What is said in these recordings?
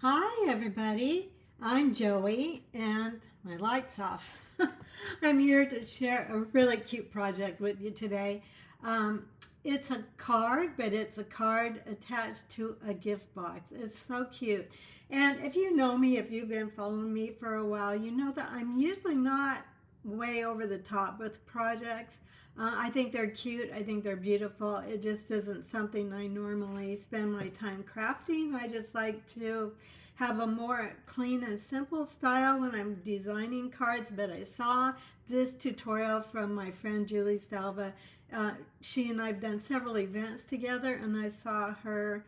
Hi everybody, I'm Joey and my light's off. I'm here to share a really cute project with you today. It's a card, but it's a card attached to a gift box. It's so cute. And if you know me, if you've been following me for a while, you know that I'm usually not way over the top with projects. I think they're cute. I think they're beautiful. It just isn't something I normally spend my time crafting. I just like to have a more clean and simple style when I'm designing cards. But I saw this tutorial from my friend Julie Salva. She and I have done several events together, and I saw her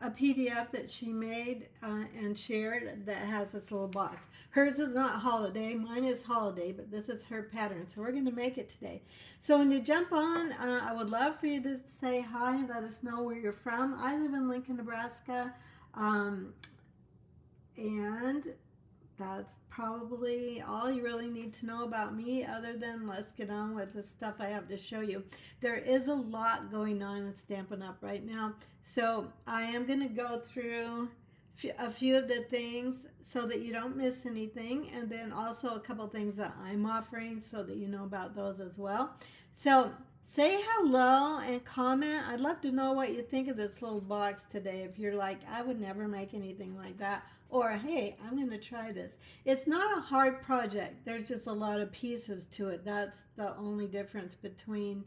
a PDF that she made and shared that has this little box. Hers is not holiday, mine is holiday, but this is her pattern, so we're going to make it today. So when you jump on, I would love for you to say hi and let us know where you're from. I live in Lincoln, Nebraska, and that's probably all you really need to know about me, other than let's get on with the stuff I have to show you. There is a lot going on in Stampin' Up! Right now, so I am going to go through a few of the things so that you don't miss anything, and then also a couple things that I'm offering so that you know about those as well. So say hello and comment. I'd love to know what you think of this little box today. If you're like, I would never make anything like that, or hey, I'm going to try this. It's not a hard project. There's just a lot of pieces to it. That's the only difference between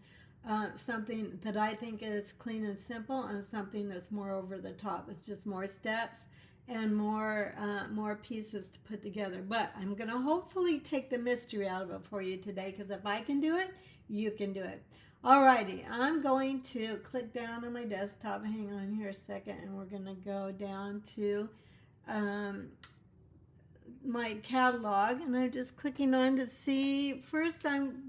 something that I think is clean and simple and something that's more over the top. It's just more steps and more pieces to put together. But I'm going to hopefully take the mystery out of it for you today, because if I can do it, you can do it. Alrighty, I'm going to click down on my desktop. Hang on here a second, and we're going to go down to my catalog, and I'm just clicking on to see. First,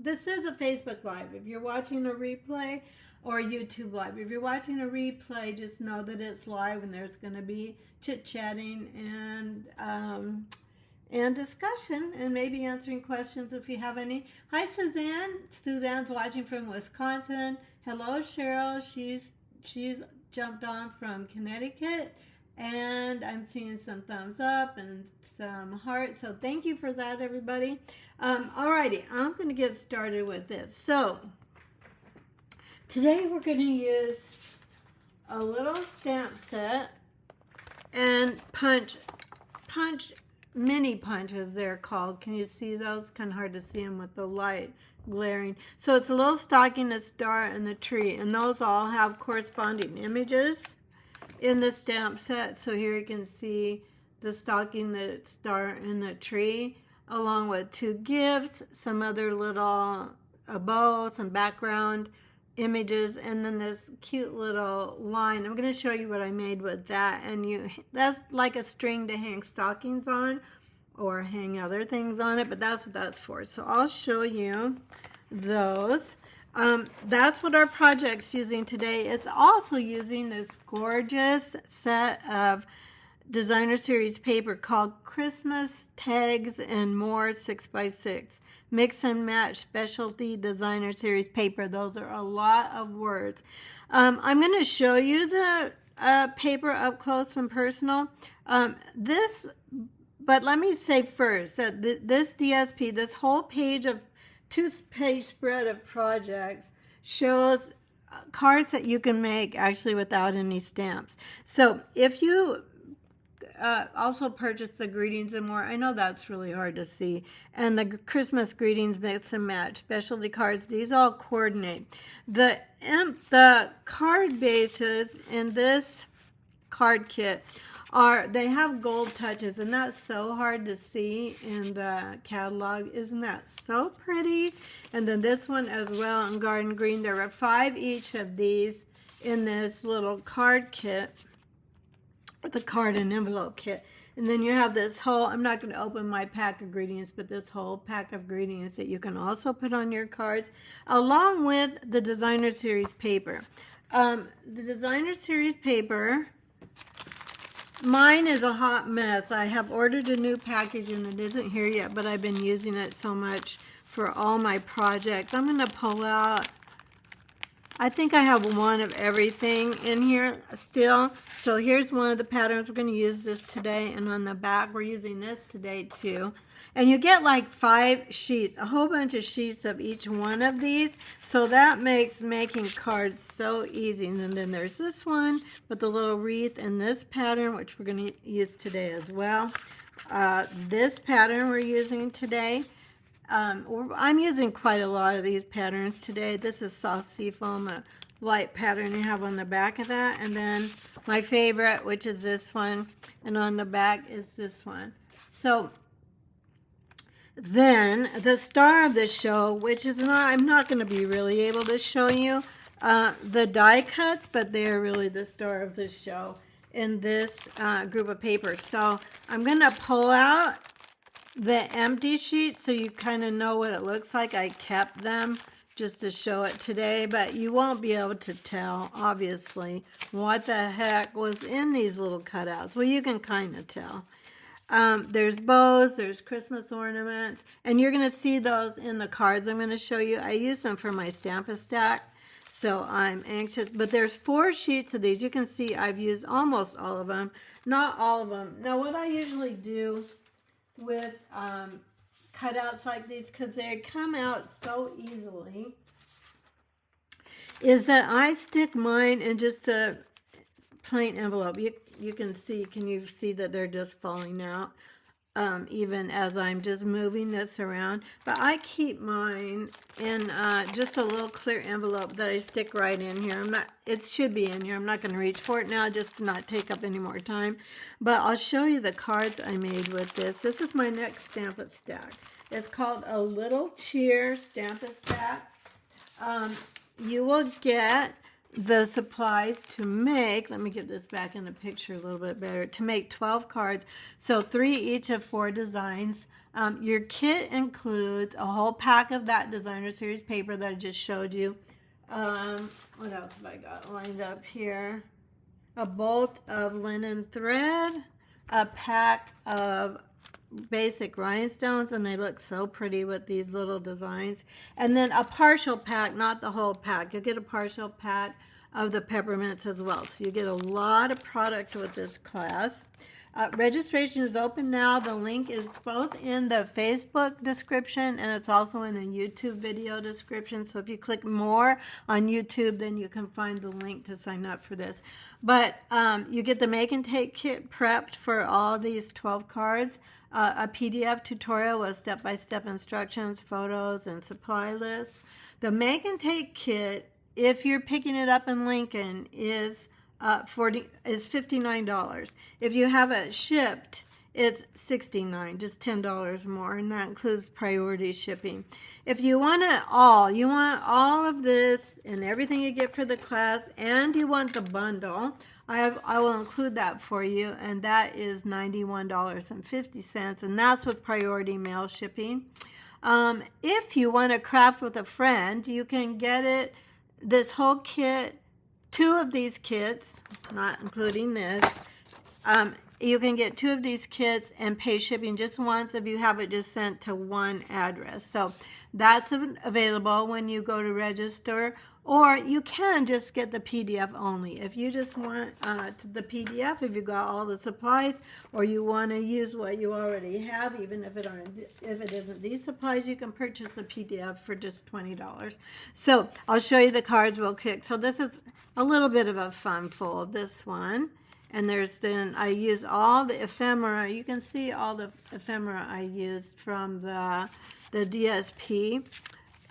this is a Facebook Live. If you're watching a replay, or YouTube Live, if you're watching a replay, just know that it's live, and there's going to be chit-chatting and discussion, and maybe answering questions if you have any. Hi, Suzanne. Suzanne's watching from Wisconsin. Hello, Cheryl. She's jumped on from Connecticut. And I'm seeing some thumbs up and some hearts. So thank you for that, everybody. Alrighty, I'm going to get started with this. So today we're going to use a little stamp set and mini punches, they're called. Can you see those? Kind of hard to see them with the light glaring. So it's a little stocking, a star, and a tree. And those all have corresponding images in the stamp set. So here you can see the stocking, the star, and the tree, along with two gifts, some other little bow, some background images, and then this cute little line. I'm going to show you what I made with that, and that's like a string to hang stockings on or hang other things on it, but that's what that's for. So I'll show you those. That's what our project's using today. It's also using this gorgeous set of designer series paper called Christmas Tags and More 6x6. Mix and match specialty designer series paper. Those are a lot of words. I'm going to show you the paper up close and personal. But let me say first that this DSP, this whole page of two-page spread of projects, shows cards that you can make actually without any stamps. So if you also purchase the greetings and more, I know that's really hard to see, and the Christmas greetings mix and match specialty cards, these all coordinate. The card bases in this card kit they have gold touches, and that's so hard to see in the catalog. Isn't that so pretty? And then this one as well in garden green. There are 5 each of these in this little card kit, the card and envelope kit. And then you have this whole, I'm not going to open my pack of greetings, but this whole pack of greetings that you can also put on your cards, along with the designer series paper. The designer series paper, mine is a hot mess. I have ordered a new package and it isn't here yet, but I've been using it so much for all my projects. I'm going to pull out I think I have one of everything in here still. So here's one of the patterns. We're going to use this today. And on the back, we're using this today too. And you get like 5 sheets, a whole bunch of sheets of each one of these. So that makes making cards so easy. And then there's this one with the little wreath and this pattern, which we're going to use today as well. This pattern we're using today. I'm using quite a lot of these patterns today. This is soft seafoam, a light pattern you have on the back of that. And then my favorite, which is this one, and on the back is this one. So then the star of the show, which is not, I'm not going to be really able to show you the die cuts, but they're really the star of the show in this group of papers. So I'm going to pull out the empty sheets so you kind of know what it looks like. I kept them just to show it today, but you won't be able to tell, obviously, what the heck was in these little cutouts. Well, you can kind of tell. There's bows, there's Christmas ornaments, and you're going to see those in the cards I'm going to show you. I use them for my Stampin' Stack, so I'm anxious. But there's 4 sheets of these. You can see I've used almost all of them, not all of them. Now, what I usually do with cutouts like these, because they come out so easily, is that I stick mine in just a plain envelope. You can you see that they're just falling out even as I'm just moving this around. But I keep mine in just a little clear envelope that I stick right in here. It should be in here. I'm not going to reach for it now just to not take up any more time. But I'll show you the cards I made with this. This is my next Stampin' Stack. It's called a Little Cheer Stampin' Stack. You will get the supplies to make, let me get this back in the picture a little bit better, to make 12 cards, so 3 each of 4 designs. Your kit includes a whole pack of that designer series paper that I just showed you. What else have I got lined up here? A bolt of linen thread, a pack of basic rhinestones, and they look so pretty with these little designs, and then a partial pack, not the whole pack. You'll get a partial pack of the peppermints as well, so you get a lot of product with this class. Registration is open now. The link is both in the Facebook description and it's also in the YouTube video description. So if you click more on YouTube, then you can find the link to sign up for this. But you get the make and take kit prepped for all these 12 cards, a PDF tutorial with step-by-step instructions, photos, and supply lists. The make and take kit, if you're picking it up in Lincoln, is $59. If you have it shipped, it's $69, just $10 more, and that includes priority shipping. If you want it all, you want all of this and everything you get for the class, and you want the bundle, I will include that for you, and that is $91.50, and that's with priority mail shipping. If you want to craft with a friend, you can get it, this whole kit, 2 of these kits, not including this. You can get 2 of these kits and pay shipping just once if you have it just sent to one address. So that's available when you go to register, or you can just get the PDF only. If you just want the PDF, if you got all the supplies, or you want to use what you already have, even if it isn't these supplies, you can purchase the PDF for just $20. So I'll show you the cards real quick. So this is a little bit of a fun fold, this one. And I used all the ephemera. You can see all the ephemera I used from the DSP.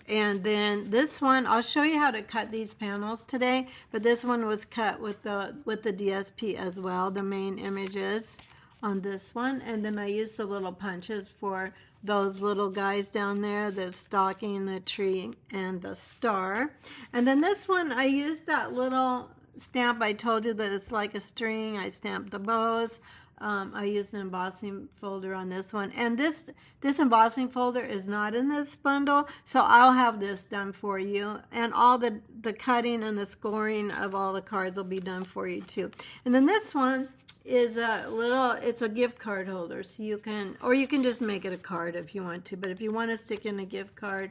And then this one, I'll show you how to cut these panels today, but this one was cut with the DSP as well, the main images on this one. And then I used the little punches for those little guys down there, the stocking, the tree, and the star. And then this one, I used that little stamp. I told you that it's like a string. I stamped the bows. I used an embossing folder on this one, and this embossing folder is not in this bundle, so I'll have this done for you, and all the cutting and the scoring of all the cards will be done for you too. And then this one is it's a gift card holder, so you can just make it a card if you want to, but if you want to stick in a gift card,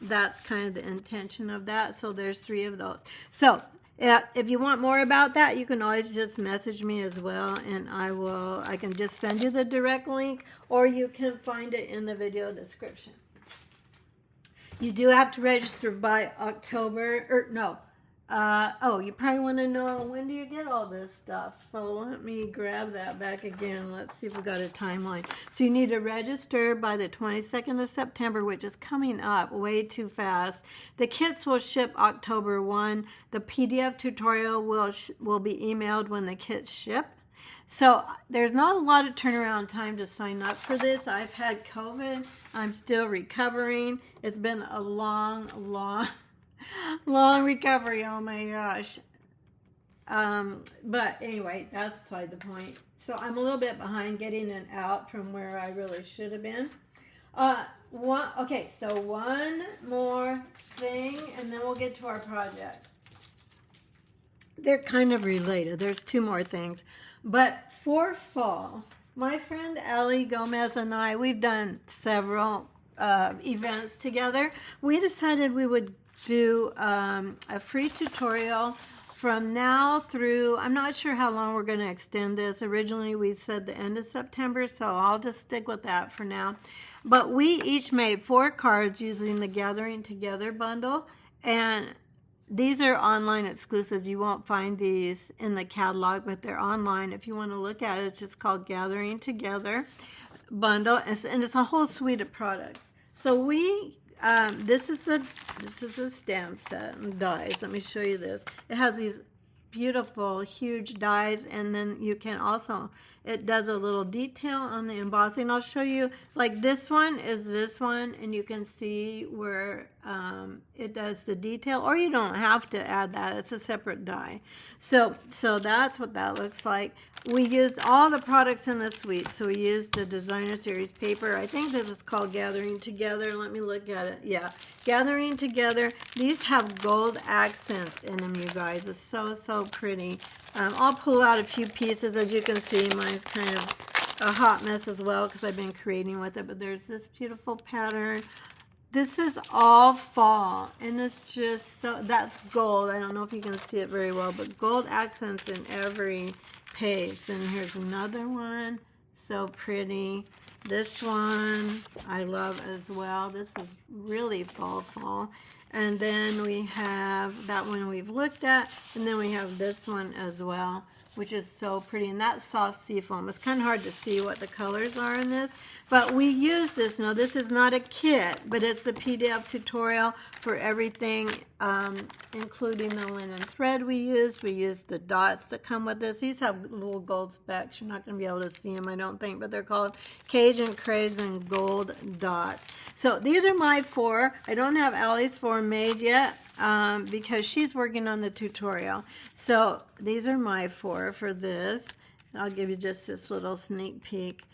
that's kind of the intention of that. So there's 3 of those. So if you want more about that, you can always just message me as well, and I can just send you the direct link, or you can find it in the video description. You do have to register by October, or no. You probably want to know, when do you get all this stuff? So let me grab that back again. Let's see if we got a timeline. So you need to register by the 22nd of September, which is coming up way too fast. The kits will ship October 1. The PDF tutorial will be emailed when the kits ship. So there's not a lot of turnaround time to sign up for this. I've had COVID. I'm still recovering. It's been a long recovery. Oh my gosh. But anyway, that's beside the point. So I'm a little bit behind getting it out from where I really should have been. So one more thing, and then we'll get to our project. They're kind of related. There's 2 more things. But for fall, my friend Ali Gomez and I, we've done several events together. We decided we would do a free tutorial from now through, I'm not sure how long we're going to extend this. Originally we said the end of September, so I'll just stick with that for now. But we each made 4 cards using the Gathering Together bundle, and these are online exclusive. You won't find these in the catalog, but they're online. If you want to look at it, it's just called Gathering Together bundle, and it's a whole suite of products. So we this is a stamp set and dies. Let me show you this. It has these beautiful huge dies, and then you can also, it does a little detail on the embossing. I'll show you, like this one is this one, and you can see where it does the detail, or you don't have to add that. It's a separate die. So that's what that looks like. We used all the products in the suite. So we used the Designer Series paper. I think this is called Gathering Together. Let me look at it. Yeah, Gathering Together. These have gold accents in them, you guys. It's so pretty. I'll pull out a few pieces. As you can see, mine's kind of a hot mess as well because I've been creating with it. But there's this beautiful pattern. This is all fall, and it's just so, that's gold. I don't know if you can see it very well, but gold accents in every page. Then here's another one, so pretty. This one I love as well. This is really fall. And then we have that one we've looked at, and then we have this one as well, which is so pretty, and that's soft sea foam. It's kind of hard to see what the colors are in this, but we use this. Now, this is not a kit, but it's the PDF tutorial for everything, including the linen thread we used. We used the dots that come with this. These have little gold specks. You're not going to be able to see them, I don't think, but they're called Cajun Craze and Gold Dots. So these are my 4. I don't have Allie's 4 made yet because she's working on the tutorial. So these are my 4 for this. I'll give you just this little sneak peek.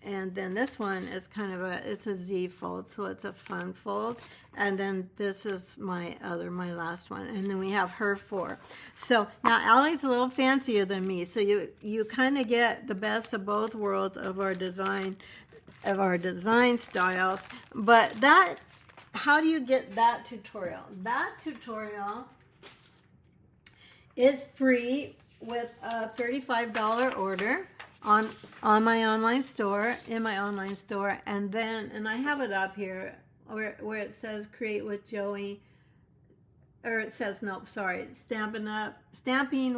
And then this one is kind of it's a Z fold, so it's a fun fold. And then this is my last one. And then we have her 4. So now Allie's a little fancier than me, so you kind of get the best of both worlds of our design styles. But that, how do you get that tutorial? That tutorial is free with a $35 order on my online store, in my online store, and I have it up here where it says Create with Joey, or it says, nope, sorry, Stamping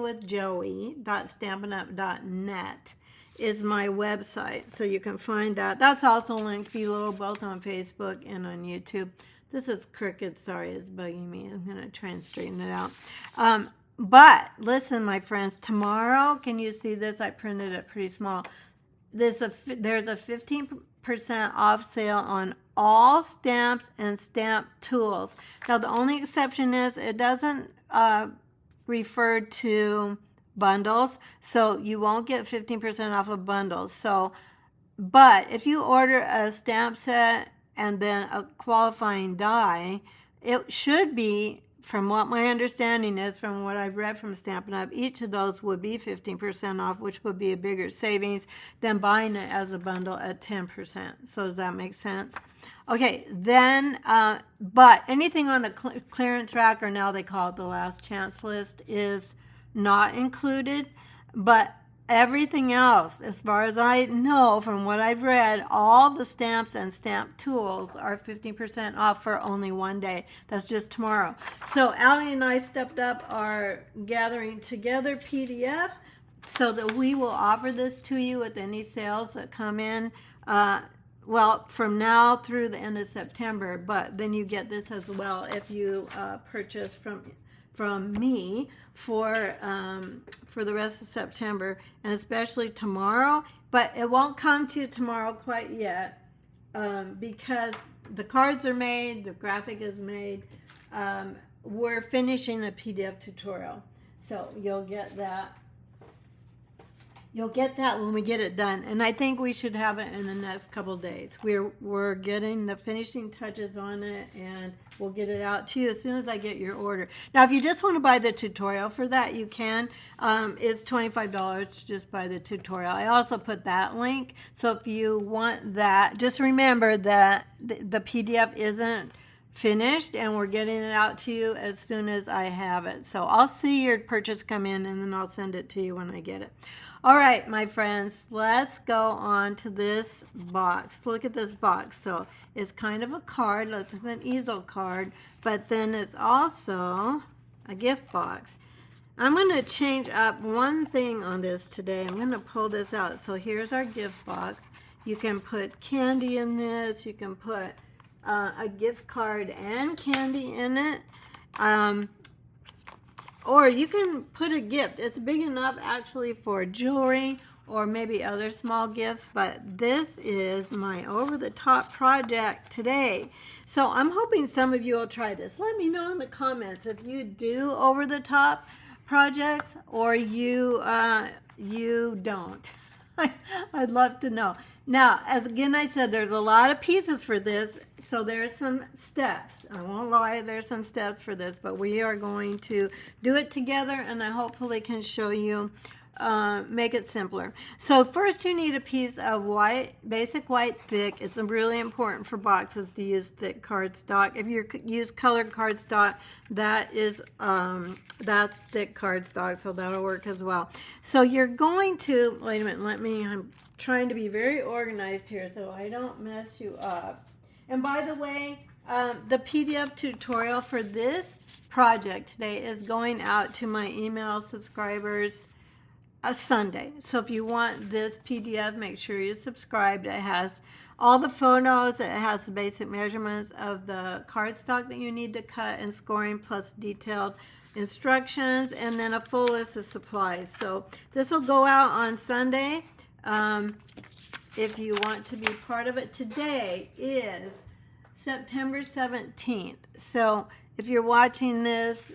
with Joey.stampinup.net is my website, so you can find that. That's also linked below, both on Facebook and on YouTube. This is crooked, sorry, it's bugging me. I'm going to try and straighten it out. But listen, my friends, tomorrow, can you see this? I printed it pretty small. There's a 15% off sale on all stamps and stamp tools. Now, the only exception is it doesn't refer to bundles, so you won't get 15% off of bundles. So, but if you order a stamp set and then a qualifying die, it should be from what my understanding is, from what I've read from Stampin' Up, each of those would be 15% off, which would be a bigger savings than buying it as a bundle at 10%. So does that make sense? Okay, then, but anything on the clearance rack, or now they call it the last chance list, is not included. But everything else, as far as I know from what I've read, all the stamps and stamp tools are 15% off for only one day. That's just tomorrow. So Allie and I stepped up our Gathering Together PDF so that we will offer this to you with any sales that come in. Well, from now through the end of September, but then you get this as well if you purchase from me for the rest of September, and especially tomorrow. But it won't come to you tomorrow quite yet because the cards are made, the graphic is made. We're finishing the PDF tutorial, so you'll get that. You'll get that when we get it done, and I think we should have it in the next couple days. We're getting the finishing touches on it, and we'll get it out to you as soon as I get your order. Now, if you just want to buy the tutorial for that, you can. It's $25 to just buy the tutorial. I also put that link, so if you want that, just remember that the PDF isn't finished, and we're getting it out to you as soon as I have it. So I'll see your purchase come in, and then I'll send it to you when I get it. All right, my friends, let's go on to this box. Look at this box. So it's kind of a card, like an Easel card, but then it's also a gift box. I'm going to change up one thing on this today. I'm going to pull this out. So here's our gift box. You can put candy in this. You can put a gift card and candy in it. Or you can put a gift. It's big enough actually for jewelry or maybe other small gifts, but this is my over-the-top project today. So I'm hoping some of you will try this. Let me know in the comments if you do over-the-top projects or you don't. I'd love to know. Now, as again I said, there's a lot of pieces for this, so there's some steps. I won't lie, there's some steps for this, but we are going to do it together, and I hopefully can show you, make it simpler. So first you need a piece of white, basic white thick. It's really important for boxes to use thick cardstock. If you use colored cardstock, that's thick cardstock, so that'll work as well. So you're going to, wait a minute, I'm trying to be very organized here so I don't mess you up. And by the way, the PDF tutorial for this project today is going out to my email subscribers Sunday. So if you want this PDF, make sure you're subscribed. It has all the photos. It has the basic measurements of the cardstock that you need to cut and scoring, plus detailed instructions, and then a full list of supplies. So this will go out on Sunday. If you want to be part of it. Today is September 17th. So if you're watching this,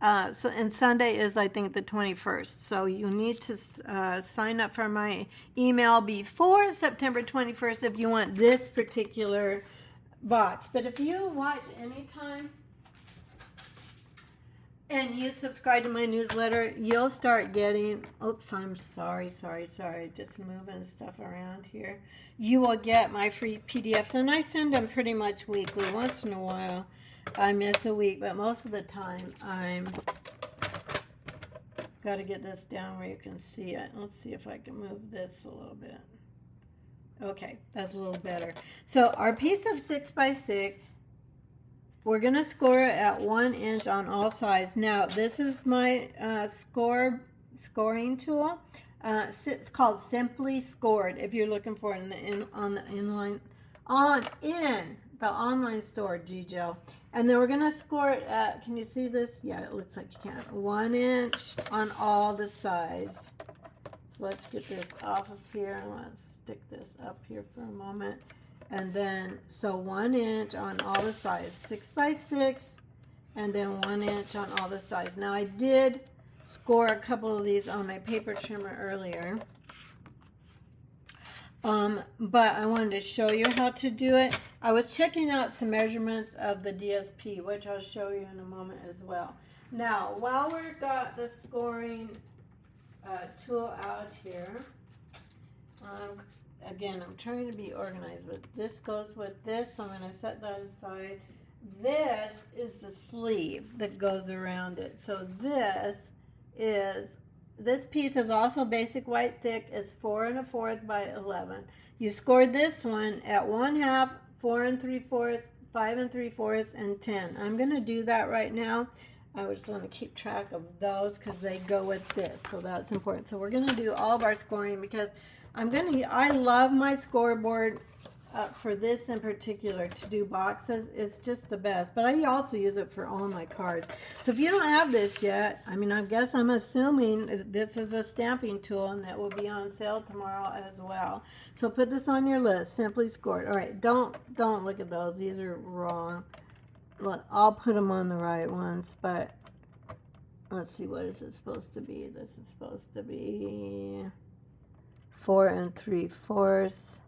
and Sunday is, I think, the 21st. So you need to sign up for my email before September 21st if you want this particular box. But if you watch anytime and you subscribe to my newsletter, you'll start getting, oops, I'm sorry, just moving stuff around here. You will get my free PDFs, and I send them pretty much weekly. Once in a while, I miss a week, but most of the time, I'm got to get this down where you can see it. Let's see if I can move this a little bit. Okay, that's a little better. So our piece of 6x6, we're going to score it at 1 inch on all sides. Now, this is my scoring tool. It's called Simply Scored if you're looking for it on the online store, G-Gel. And then we're going to score it at, can you see this? Yeah, it looks like you can. 1 inch on all the sides. So let's get this off of here and let's stick this up here for a moment. And then, so 1 inch on all the sides, 6x6, and then 1 inch on all the sides. Now I did score a couple of these on my paper trimmer earlier. But I wanted to show you how to do it. I was checking out some measurements of the DSP, which I'll show you in a moment as well. Now, while we've got the scoring tool out here, again, I'm trying to be organized, but this goes with this, so I'm going to set that aside. This is the sleeve that goes around it. So this piece is also basic white thick. It's 4 1/4 by 11. You scored this one at 1/2, 4 3/4, 5 3/4, and 10. I'm going to do that right now. I just want to keep track of those because they go with this, so that's important. So we're going to do all of our scoring because I love my scoreboard for this in particular to do boxes. It's just the best, but I also use it for all my cards. So if you don't have this yet, I mean, I'm assuming this is a stamping tool and that will be on sale tomorrow as well. So put this on your list, simply scored. All right, don't look at those, these are wrong. Look, I'll put them on the right ones, but let's see, what is it supposed to be? This is supposed to be 4 3/4.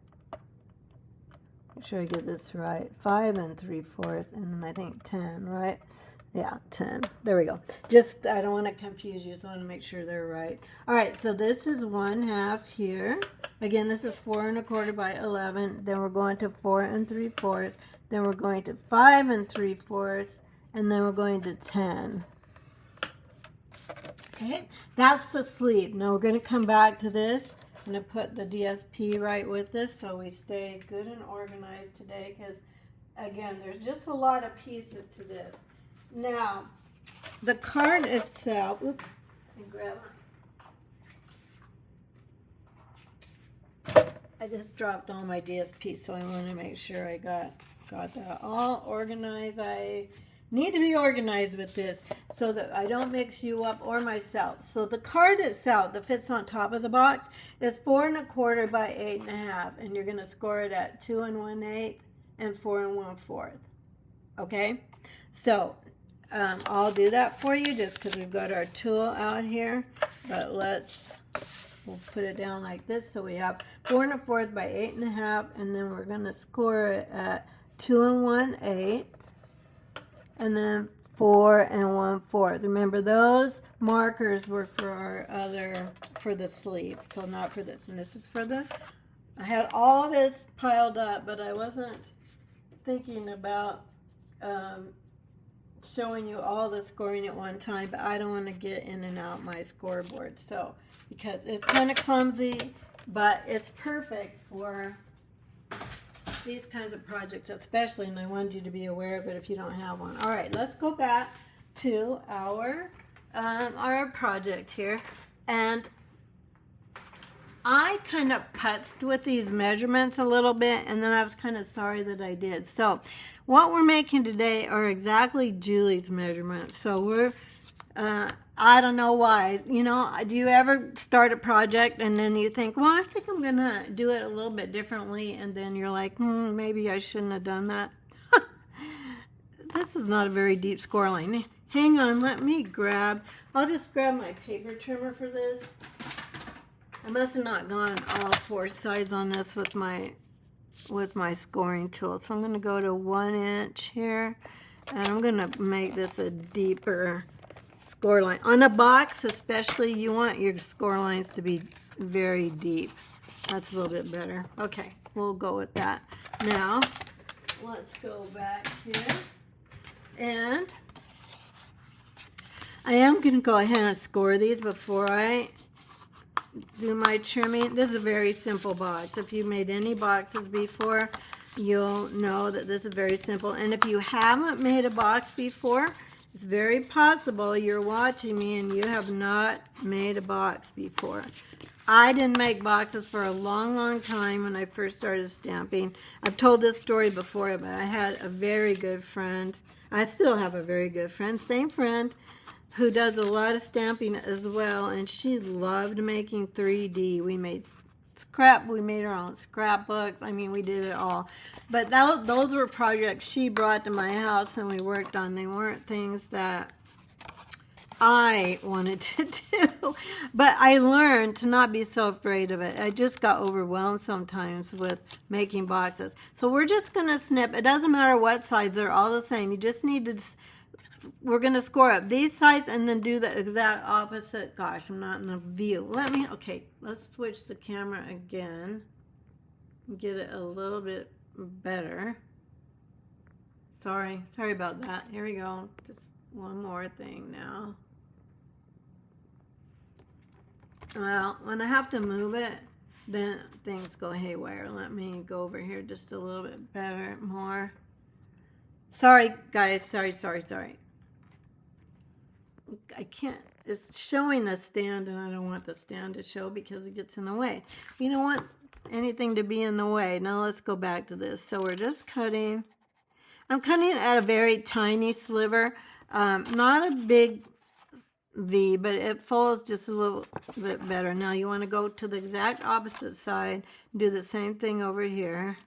Make sure I get this right. 5 3/4, and then I think 10, right? Yeah, 10. There we go. Just, I don't want to confuse you, so I want to make sure they're right. All right, so this is 1/2 here. Again, this is 4 1/4 by 11. Then we're going to 4 3/4. Then we're going to 5 3/4, and then we're going to 10. Okay, that's the sleeve. Now we're going to come back to this. I'm going to put the DSP right with this so we stay good and organized today because, again, there's just a lot of pieces to this. Now, the card itself, oops, let me grab it. I just dropped all my DSP, so I want to make sure I got that all organized. I need to be organized with this so that I don't mix you up or myself. So the card itself that fits on top of the box is 4 1/4 by 8 1/2, and you're going to score it at 2 1/8 and 4 1/4. Okay, so I'll do that for you just because we've got our tool out here. But we'll put it down like this. So we have 4 1/4 by 8 1/2, and then we're going to score it at 2 1/8. And then 4 1/4. Remember, those markers were for the sleeve, so not for this. And this is for I had all this piled up, but I wasn't thinking about showing you all the scoring at one time, but I don't want to get in and out my scoreboard. So, because it's kind of clumsy, but it's perfect for these kinds of projects especially, and I wanted you to be aware of it if you don't have one. All right, let's go back to our project here, and I kind of putzed with these measurements a little bit, and then I was kind of sorry that I did. So what we're making today are exactly Julie's measurements. So we're I don't know why. You know, do you ever start a project and then you think, well, I think I'm going to do it a little bit differently, and then you're like, maybe I shouldn't have done that? This is not a very deep score line. Hang on, I'll just grab my paper trimmer for this. I must have not gone all 4 sides on this with my scoring tool. So I'm going to go to 1 inch here, and I'm going to make this a deeper score line. On a box especially, you want your score lines to be very deep. That's a little bit better. Okay, we'll go with that. Now, let's go back here. And I am going to go ahead and score these before I do my trimming. This is a very simple box. If you made any boxes before, you'll know that this is very simple. And if you haven't made a box before, it's very possible you're watching me and you have not made a box before. I didn't make boxes for a long, long time when I first started stamping. I've told this story before, but I had a very good friend. I still have a very good friend, same friend, who does a lot of stamping as well, and she loved making 3D. We made our own scrapbooks. I mean, we did it all. But those were projects she brought to my house and we worked on. They weren't things that I wanted to do. But I learned to not be so afraid of it. I just got overwhelmed sometimes with making boxes. So we're just going to snip. It doesn't matter what size. They're all the same. You just need to, we're going to score up these sides and then do the exact opposite. Gosh, I'm not in the view. Okay, let's switch the camera again. Get it a little bit better. Sorry about that. Here we go. Just one more thing now. Well, when I have to move it, then things go haywire. Let me go over here just a little bit better, more. Sorry, guys. Sorry. I can't. It's showing the stand, and I don't want the stand to show because it gets in the way. You don't want anything to be in the way. Now let's go back to this. So we're just cutting. I'm cutting at a very tiny sliver, not a big V, but it follows just a little bit better. Now you want to go to the exact opposite side, do the same thing over here,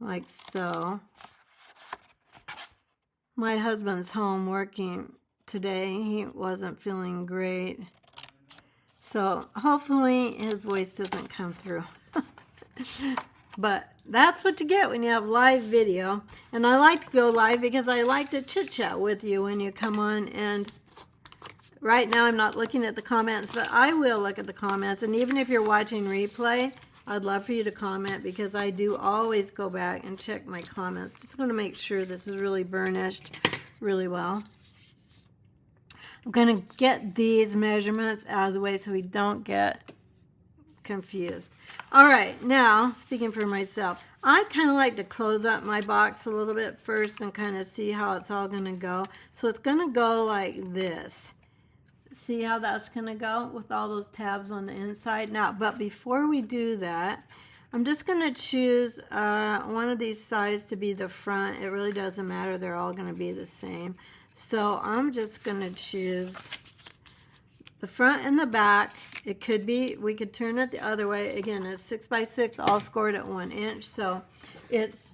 like so. My husband's home working today. He wasn't feeling great, so hopefully his voice doesn't come through. But that's what you get when you have live video. And I like to go live because I like to chit chat with you when you come on. And right now I'm not looking at the comments, but I will look at the comments. And even if you're watching replay, I'd love for you to comment because I do always go back and check my comments. Just going to make sure this is really burnished really well. I'm going to get these measurements out of the way so we don't get confused. All right, now speaking for myself, I kind of like to close up my box a little bit first and kind of see how it's all going to go. So it's going to go like this. See how that's going to go with all those tabs on the inside? Now, but before we do that, I'm just going to choose one of these sides to be the front. It really doesn't matter. They're all going to be the same. So I'm just going to choose the front and the back. It could be, we could turn it the other way. Again, it's 6 by 6, all scored at 1 inch. So it's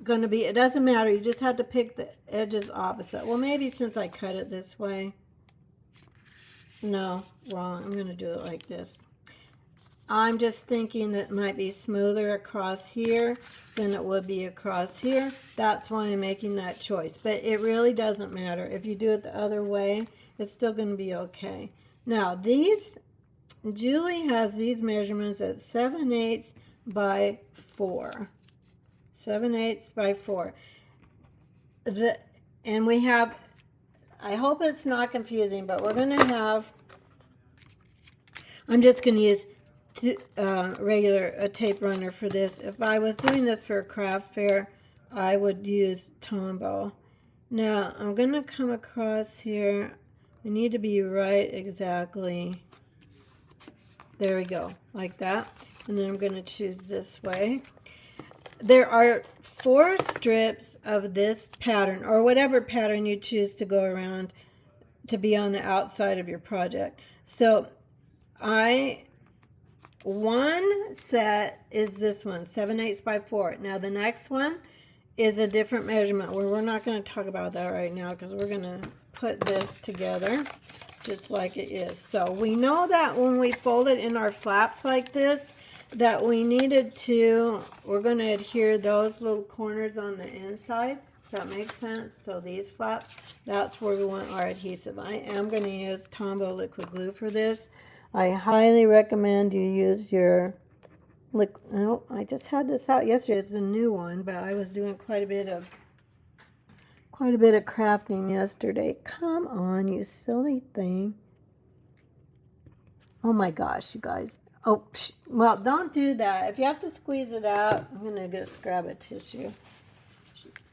going to be, it doesn't matter. You just have to pick the edges opposite. Well, maybe since I cut it this way. No, wrong. I'm going to do it like this. I'm just thinking that it might be smoother across here than it would be across here. That's why I'm making that choice. But it really doesn't matter. If you do it the other way, it's still going to be okay. Now, these, Julie has these measurements at 7/8 by 4. 7/8 by 4. And we have, I hope it's not confusing, but we're going to have, I'm just going to use regular tape runner for this. If I was doing this for a craft fair, I would use Tombow. Now, I'm going to come across here. I need to be right exactly. There we go, like that. And then I'm going to choose this way. There are 4 strips of this pattern, or whatever pattern you choose to go around to be on the outside of your project. So one set is this one, 7/8 by 4. Now the next one is a different measurement. We're not going to talk about that right now because we're going to put this together just like it is. So we know that when we fold it in our flaps like this, that we needed to, we're going to adhere those little corners on the inside. Does that make sense? So these flaps, that's where we want our adhesive. I am going to use Tombow liquid glue for this. I highly recommend you use your oh, I just had this out yesterday. It's a new one, but I was doing quite a bit of crafting yesterday. Come on, you silly thing. Oh my gosh, you guys. Oh, well, don't do that. If you have to squeeze it out, I'm going to just grab a tissue.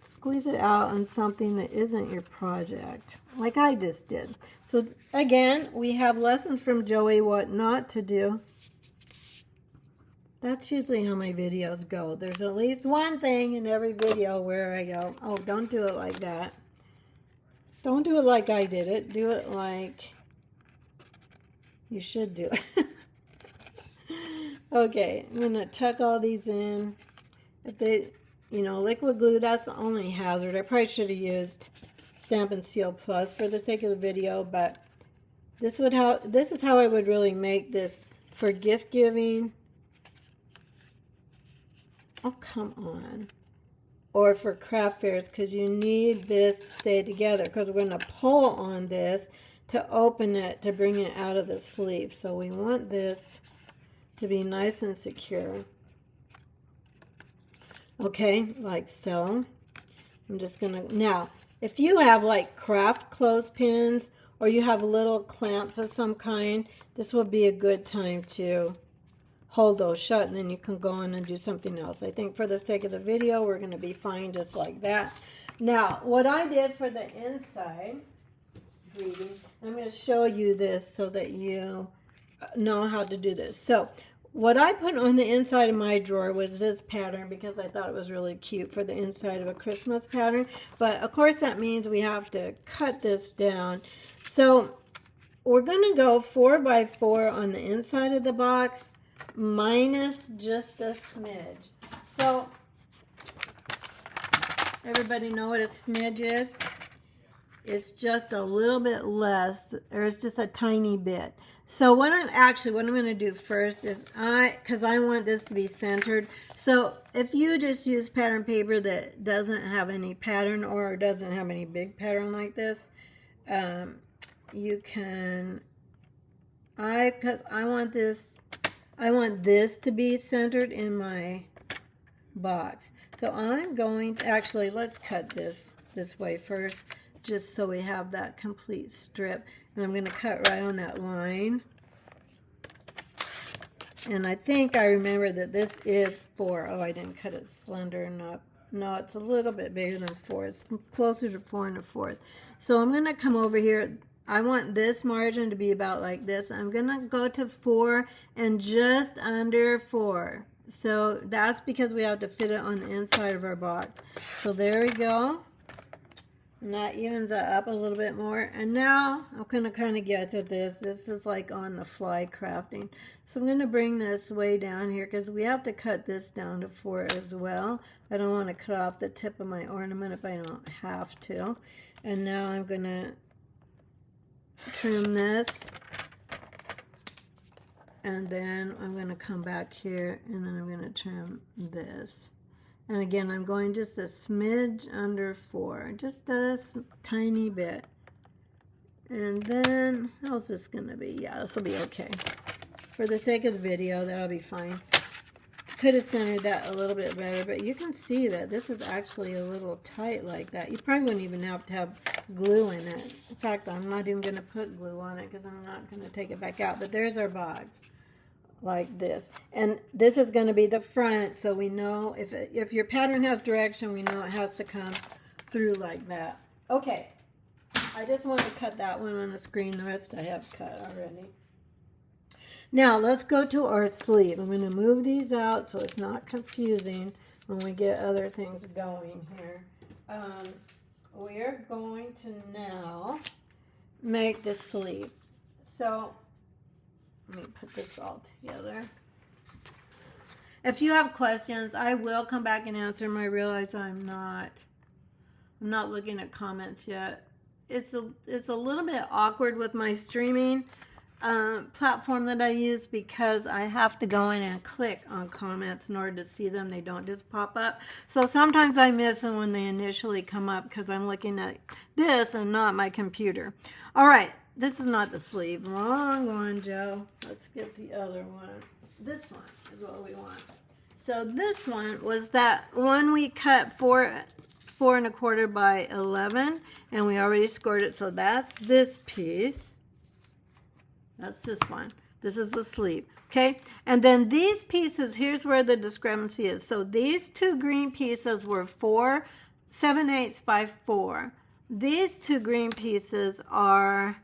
Squeeze it out on something that isn't your project, like I just did. So again, we have lessons from Joey what not to do. That's usually how my videos go. There's at least one thing in every video where I go, oh, don't do it like that. Don't do it like I did it. Do it like you should do it. Okay, I'm going to tuck all these in. If they, liquid glue, that's the only hazard. I probably should have used Stampin' Seal Plus for the sake of the video, but this is how I would really make this for gift giving. Oh, come on. Or for craft fairs, because you need this to stay together, because we're going to pull on this to open it, to bring it out of the sleeve. So we want this to be nice and secure. Okay, like so. I'm just going to, now, if you have like craft clothespins or you have little clamps of some kind, this will be a good time to hold those shut, and then you can go in and do something else. I think for the sake of the video, we're going to be fine just like that. Now, what I did for the inside greeting, I'm going to show you this so that you know how to do this. So, what I put on the inside of my drawer was this pattern because I thought it was really cute for the inside of a Christmas pattern. But, of course, that means we have to cut this down. So, we're going to go 4 by 4 on the inside of the box, minus just a smidge. So, everybody know what a smidge is? It's just a little bit less, or it's just a tiny bit. So what I'm going to do first is because I want this to be centered. So if you just use pattern paper that doesn't have any pattern or doesn't have any big pattern like this, you can, because I want this to be centered in my box. So I'm going to, actually, let's cut this way first, just so we have that complete strip. And I'm going to cut right on that line. And I think I remember that this is 4. Oh, I didn't cut it slender enough. No, it's a little bit bigger than 4. It's closer to 4 1/4. So I'm going to come over here. I want this margin to be about like this. I'm going to go to 4 and just under 4. So that's because we have to fit it on the inside of our box. So there we go. And that evens that up a little bit more. And now I'm going to kind of get to this. This is like on the fly crafting. So I'm going to bring this way down here because we have to cut this down to 4 as well. I don't want to cut off the tip of my ornament if I don't have to. And now I'm going to trim this. And then I'm going to come back here and then I'm going to trim this. And again, I'm going just a smidge under 4, just a tiny bit. And then, how's this going to be? Yeah, this will be okay. For the sake of the video, that'll be fine. Could have centered that a little bit better, but you can see that this is actually a little tight like that. You probably wouldn't even have to have glue in it. In fact, I'm not even going to put glue on it because I'm not going to take it back out. But there's our box. Like this, and this is going to be the front, so we know if your pattern has direction, we know it has to come through like that. Okay, I just want to cut that one on the screen. The rest I have cut already. Now let's go to our sleeve. I'm going to move these out so it's not confusing when we get other things going here. We're going to now make the sleeve. So let me put this all together. If you have questions, I will come back and answer them. I realize I'm not looking at comments yet. It's a little bit awkward with my streaming platform that I use because I have to go in and click on comments in order to see them. They don't just pop up. So sometimes I miss them when they initially come up because I'm looking at this and not my computer. All right. This is not the sleeve. Wrong one, Joe. Let's get the other one. This one is what we want. So this one was that one we cut 4 1/4 by 11, and we already scored it. So that's this piece. That's this one. This is the sleeve. Okay, and then these pieces, here's where the discrepancy is. So these 2 green pieces were 4 7/8 by 4. These 2 green pieces are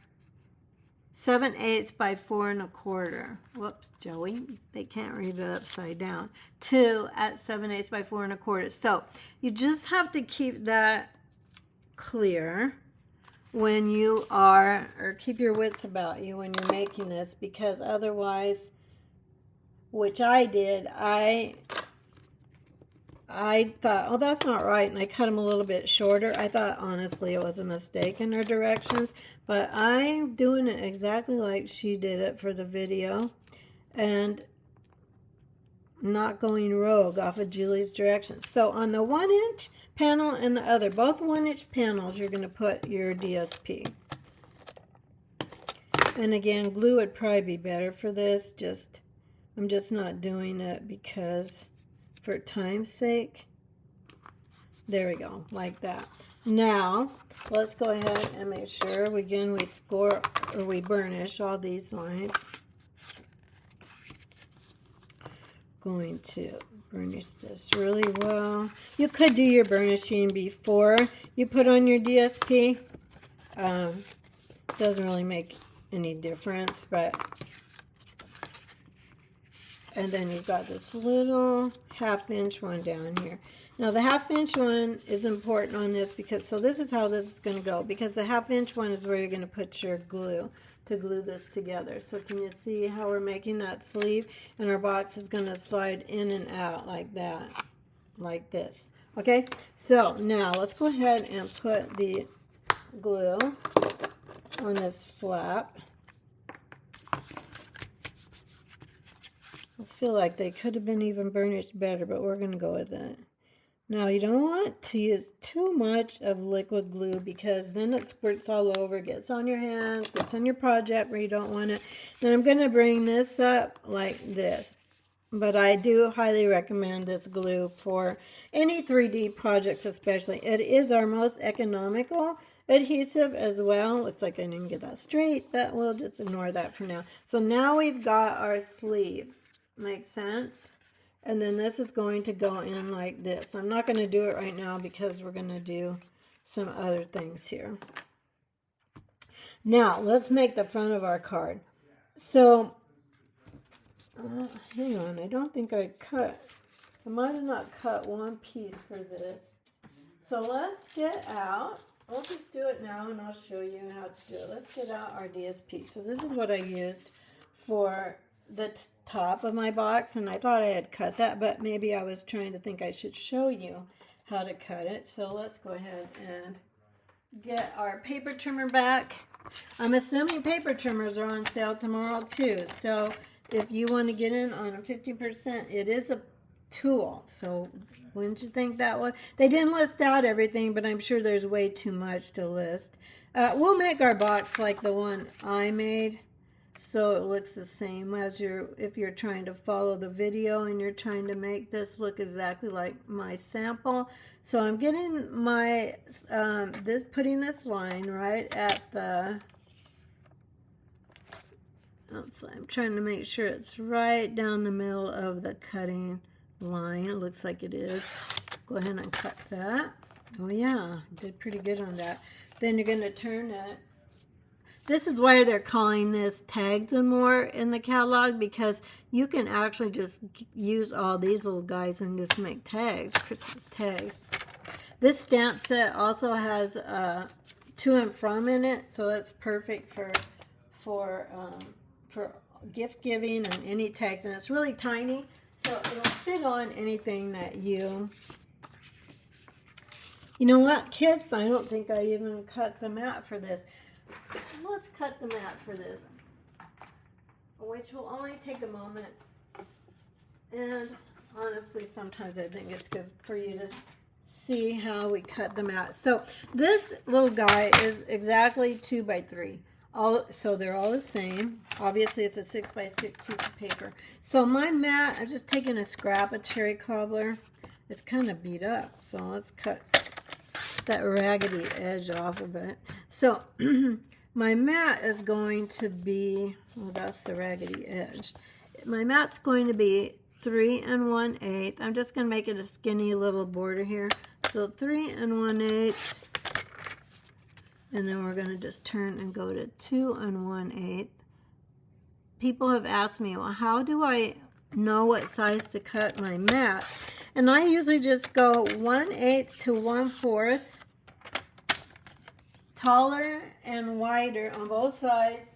7/8 by 4 1/4. Whoops, Joey, they can't read it upside down. 2 at 7/8 by 4 1/4. So you just have to keep that clear when you are, or keep your wits about you when you're making this, because otherwise, which I did, I I thought, oh, that's not right, and I cut them a little bit shorter. I thought, honestly, it was a mistake in her directions, but I'm doing it exactly like she did it for the video, and not going rogue off of Julie's directions. So on the 1-inch panel and the other, both 1-inch panels, you're going to put your DSP. And again, glue would probably be better for this. I'm just not doing it because for time's sake. There we go, like that. Now, let's go ahead and make sure we score or we burnish all these lines. Going to burnish this really well. You could do your burnishing before you put on your DSP. Doesn't really make any difference, but and then you've got this little 1/2-inch one down here. Now the 1/2-inch one is important on this because, so this is how this is going to go, because the 1/2-inch one is where you're going to put your glue to glue this together. So can you see how we're making that sleeve? And our box is going to slide in and out like that, like this. Okay, so now let's go ahead and put the glue on this flap. I feel like they could have been even burnished better, but we're going to go with that. Now, you don't want to use too much of liquid glue because then it squirts all over, gets on your hands, gets on your project where you don't want it. Then I'm going to bring this up like this. But I do highly recommend this glue for any 3D projects especially. It is our most economical adhesive as well. Looks like I didn't get that straight, but we'll just ignore that for now. So now we've got our sleeve. Makes sense? And then this is going to go in like this. I'm not going to do it right now because we're going to do some other things here. Now, let's make the front of our card. So, hang on. I don't think I might have not cut one piece for this. So let's get out. I'll just do it now and I'll show you how to do it. Let's get out our DSP. So this is what I used for the top of my box, and I thought I had cut that, but maybe I was trying to think I should show you how to cut it. So let's go ahead and get our paper trimmer back. I'm assuming paper trimmers are on sale tomorrow too, so if you want to get in on a 50%, it is a tool. So wouldn't you think that was? They didn't list out everything, but I'm sure there's way too much to list. We'll make our box like the one I made, so it looks the same as if you're trying to follow the video and you're trying to make this look exactly like my sample. So I'm getting my putting this line right at the, I'm trying to make sure it's right down the middle of the cutting line. It looks like it is. Go ahead and cut that. Oh yeah, did pretty good on that. Then you're going to turn it. This is why they're calling this tags and more in the catalog, because you can actually just use all these little guys and just make tags, Christmas tags. This stamp set also has to and from in it, so that's perfect for gift giving and any tags. And it's really tiny, so it'll fit on anything that you know what, kids, I don't think I even cut the mat for this. Let's cut the mat for this, which will only take a moment. And honestly, sometimes I think it's good for you to see how we cut the mat. So this little guy is exactly 2 by 3. So they're all the same. Obviously, it's a 6 by 6 piece of paper. So my mat, I've just taken a scrap of cherry cobbler. It's kind of beat up, so let's cut that raggedy edge off of it. So my mat is going to be, well, that's the raggedy edge. My mat's going to be 3 1/8. I'm just going to make it a skinny little border here. So 3 1/8. And then we're going to just turn and go to 2 1/8. People have asked me, well, how do I know what size to cut my mat? And I usually just go 1/8 to 1/4, taller and wider on both sides.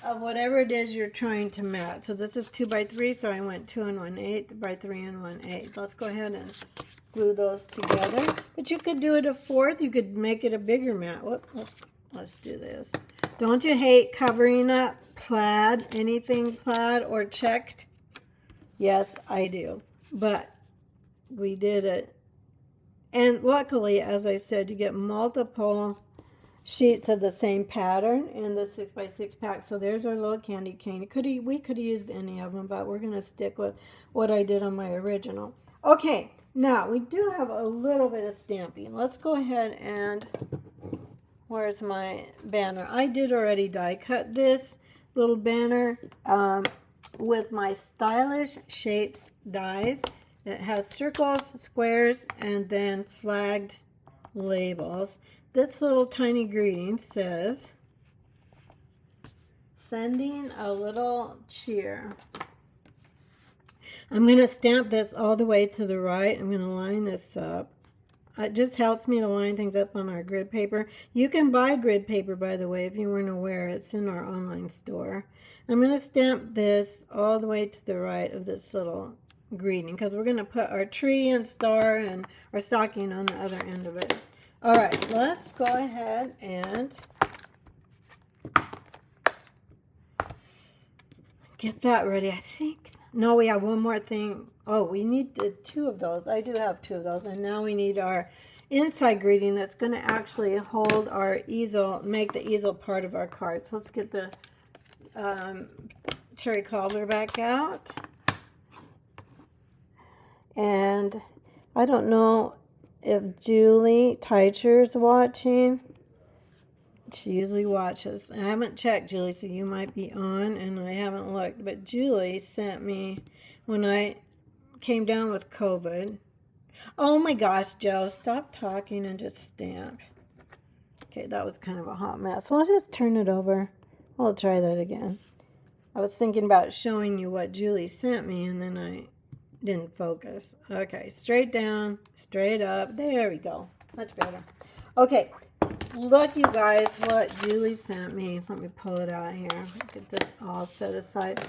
of whatever it is you're trying to match. So this is 2 by 3, so I went 2 and 1/8 by 3 and 1/8. Let's go ahead and glue those together. But you could do it a 1/4. You could make it a bigger mat. Whoop, let's do this. Don't you hate covering up plaid, anything plaid or checked? Yes, I do. But we did it. And luckily, as I said, you get multiple sheets of the same pattern in the 6 by 6 pack. So there's our little candy cane. We could have used any of them, but we're going to stick with what I did on my original. Okay, now we do have a little bit of stamping. Let's go ahead and, where's my banner? I did already die cut this little banner with my Stylish Shapes dies. It has circles, squares, and then flagged labels. This little tiny greeting says, sending a little cheer. I'm going to stamp this all the way to the right. I'm going to line this up. It just helps me to line things up on our grid paper. You can buy grid paper, by the way, if you weren't aware. It's in our online store. I'm going to stamp this all the way to the right of this little greeting, because we're going to put our tree and star and our stocking on the other end of it. All right, let's go ahead and get that ready. I think, no, we have one more thing. Oh, we need 2 of those. I do have 2 of those. And now we need our inside greeting that's going to actually hold our easel, make the easel part of our card. So let's get the cherry cobbler back out. And I don't know if Julie Teicher's watching. She usually watches. I haven't checked, Julie, so you might be on, and I haven't looked. But Julie sent me, when I came down with COVID. Oh my gosh, Joe, stop talking and just stamp. Okay, that was kind of a hot mess. So I'll just turn it over. I'll try that again. I was thinking about showing you what Julie sent me, and then I didn't focus. Okay, straight down, straight up. There we go. Much better. Okay, look, you guys, what Julie sent me. Let me pull it out here. Get this all set aside.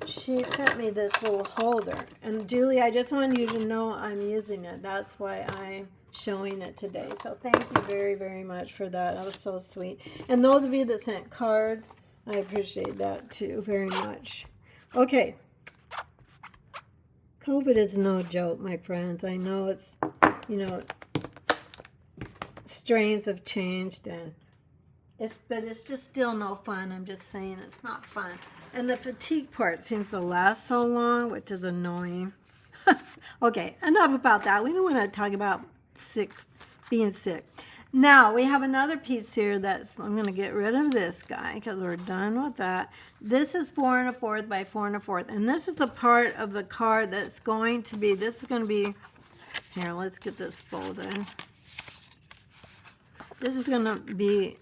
She sent me this little holder. And Julie, I just want you to know I'm using it. That's why I'm showing it today. So thank you very, very much for that. That was so sweet. And those of you that sent cards, I appreciate that too very much. Okay. COVID is no joke, my friends. I know it's, strains have changed, and but it's just still no fun. I'm just saying it's not fun. And the fatigue part seems to last so long, which is annoying. Okay, enough about that. We don't want to talk about being sick. Now, we have another piece here I'm going to get rid of this guy because we're done with that. This is 4 1/4 by 4 1/4. And this is the part of the card that's going to be, here, let's get this folded. This is going to be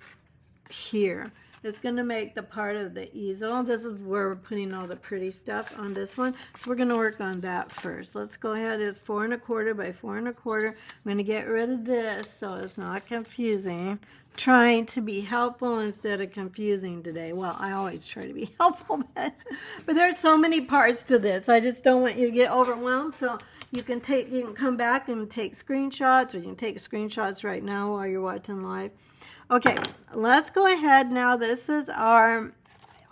here. It's going to make the part of the easel. This is where we're putting all the pretty stuff on this one. So we're going to work on that first. Let's go ahead. It's 4 1/4 by 4 1/4. I'm going to get rid of this so it's not confusing. Trying to be helpful instead of confusing today. Well, I always try to be helpful, but there's so many parts to this. I just don't want you to get overwhelmed. So you can come back and take screenshots, or you can take screenshots right now while you're watching live. Okay, let's go ahead now. This is on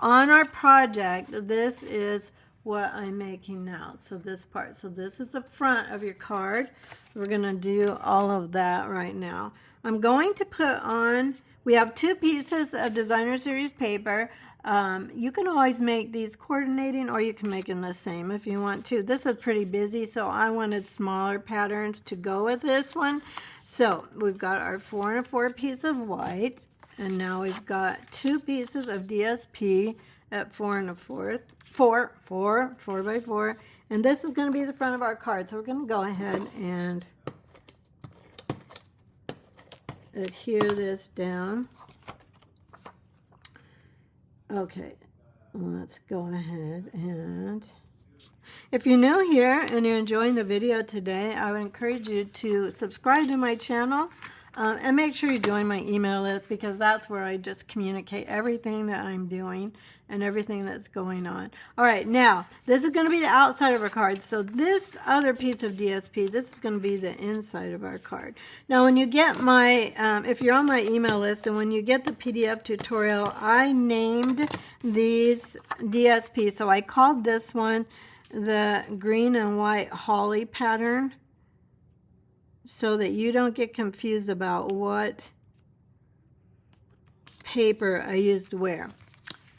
our project. This is what I'm making now. So this part. So this is the front of your card. We're going to do all of that right now. I'm going to put on, we have 2 pieces of designer series paper. You can always make these coordinating, or you can make them the same if you want to. This is pretty busy, so I wanted smaller patterns to go with this one. So we've got our 4 1/4 piece of white, and now we've got 2 pieces of DSP at 4 1/4, 4 by 4, and this is going to be the front of our card. So we're going to go ahead and adhere this down. Okay, let's go ahead, and if you're new here and you're enjoying the video today, I would encourage you to subscribe to my channel. And make sure you join my email list, because that's where I just communicate everything that I'm doing and everything that's going on. All right, now, this is going to be the outside of our card. So this other piece of DSP, this is going to be the inside of our card. Now, when you get my, if you're on my email list, and when you get the PDF tutorial, I named these DSP. So I called this one the green and white holly pattern, so that you don't get confused about what paper I used where.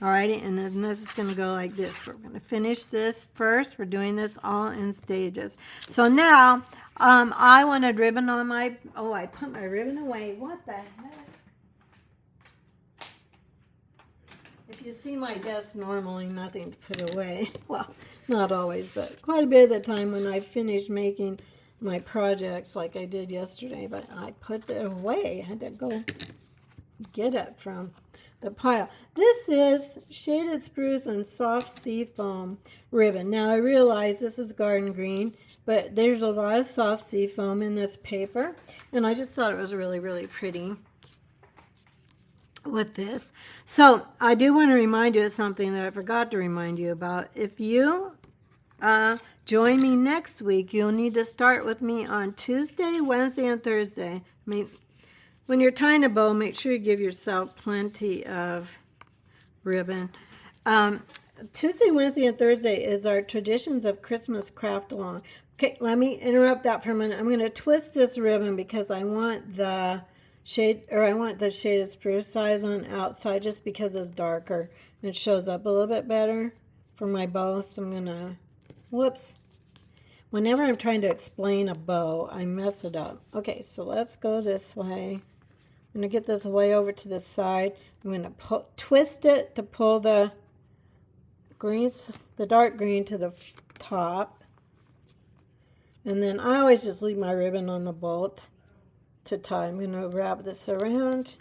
Alrighty, and then this is going to go like this. We're going to finish this first. We're doing this all in stages. So now, I wanted ribbon on my, oh, I put my ribbon away. What the heck? If you see my desk, normally nothing to put away. Well, not always, but quite a bit of the time when I finish making my projects like I did yesterday, but I put it away. I had to go get it from the pile. This is Shaded Spruce and Soft Sea Foam ribbon. Now I realize this is garden green, but there's a lot of soft sea foam in this paper, and I just thought it was really, really pretty with this. So I do want to remind you of something that I forgot to remind you about. If you join me next week, you'll need to start with me on Tuesday, Wednesday, and Thursday. I mean, when you're tying a bow, make sure you give yourself plenty of ribbon. Tuesday, Wednesday, and Thursday is our Traditions of Christmas Craft Along. Okay, let me interrupt that for a minute. I'm going to twist this ribbon because I want the shaded spruce size on the outside, just because it's darker and it shows up a little bit better for my bow. So I'm going to, whoops. Whenever I'm trying to explain a bow, I mess it up. Okay, so let's go this way. I'm going to get this way over to the side. I'm going to twist it to pull the greens, the dark green, to the top. And then I always just leave my ribbon on the bolt to tie. I'm going to wrap this around.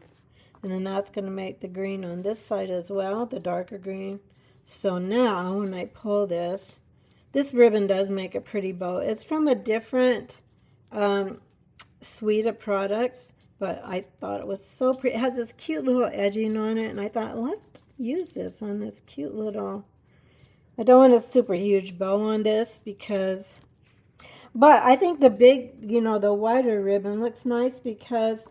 And then that's going to make the green on this side as well, the darker green. So now when I pull this, this ribbon does make a pretty bow. It's from a different suite of products, but I thought it was so pretty. It has this cute little edging on it, and I thought, let's use this on this cute little, I don't want a super huge bow on this because, but I think the big, the wider ribbon looks nice because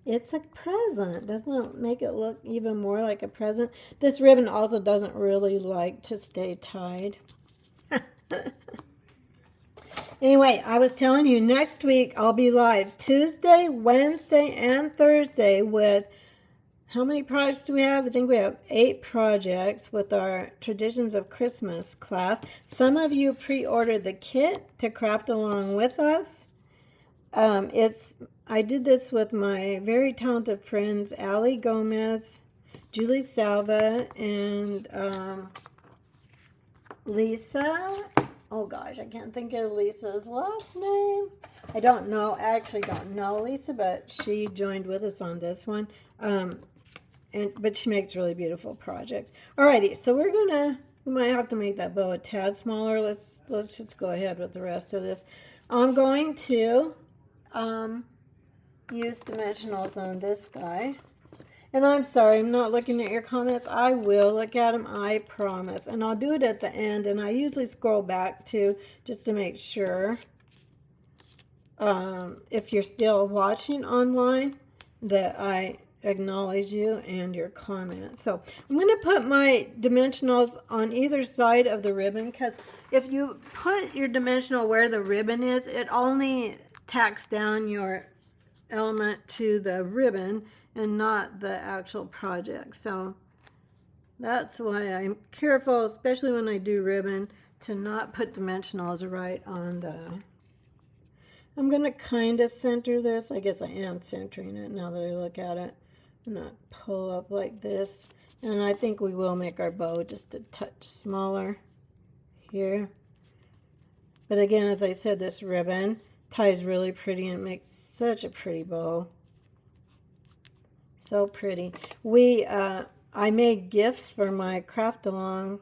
it's a present. Doesn't it make it look even more like a present? This ribbon also doesn't really like to stay tied. Anyway, I was telling you, next week I'll be live Tuesday, Wednesday, and Thursday with, how many projects do we have? I think we have 8 projects with our Traditions of Christmas class. Some of you pre-ordered the kit to craft along with us. I did this with my very talented friends Allie Gomez, Julie Salva, and Lisa. Oh gosh, I can't think of Lisa's last name. I don't know. I actually don't know Lisa, but she joined with us on this one. But she makes really beautiful projects. Alrighty, so we might have to make that bow a tad smaller. Let's just go ahead with the rest of this. I'm going to use dimensionals on this guy. And I'm sorry, I'm not looking at your comments. I will look at them, I promise. And I'll do it at the end, and I usually scroll back too, just to make sure, if you're still watching online, that I acknowledge you and your comments. So I'm going to put my dimensionals on either side of the ribbon, because if you put your dimensional where the ribbon is, it only tacks down your element to the ribbon and not the actual project. So that's why I'm careful, especially when I do ribbon, to not put dimensionals right on the... I'm going to kind of center this. I guess I am centering it now that I look at it. I'm going to pull up like this. And I think we will make our bow just a touch smaller here. But again, as I said, this ribbon ties really pretty and it makes such a pretty bow. So pretty. I made gifts for my craft along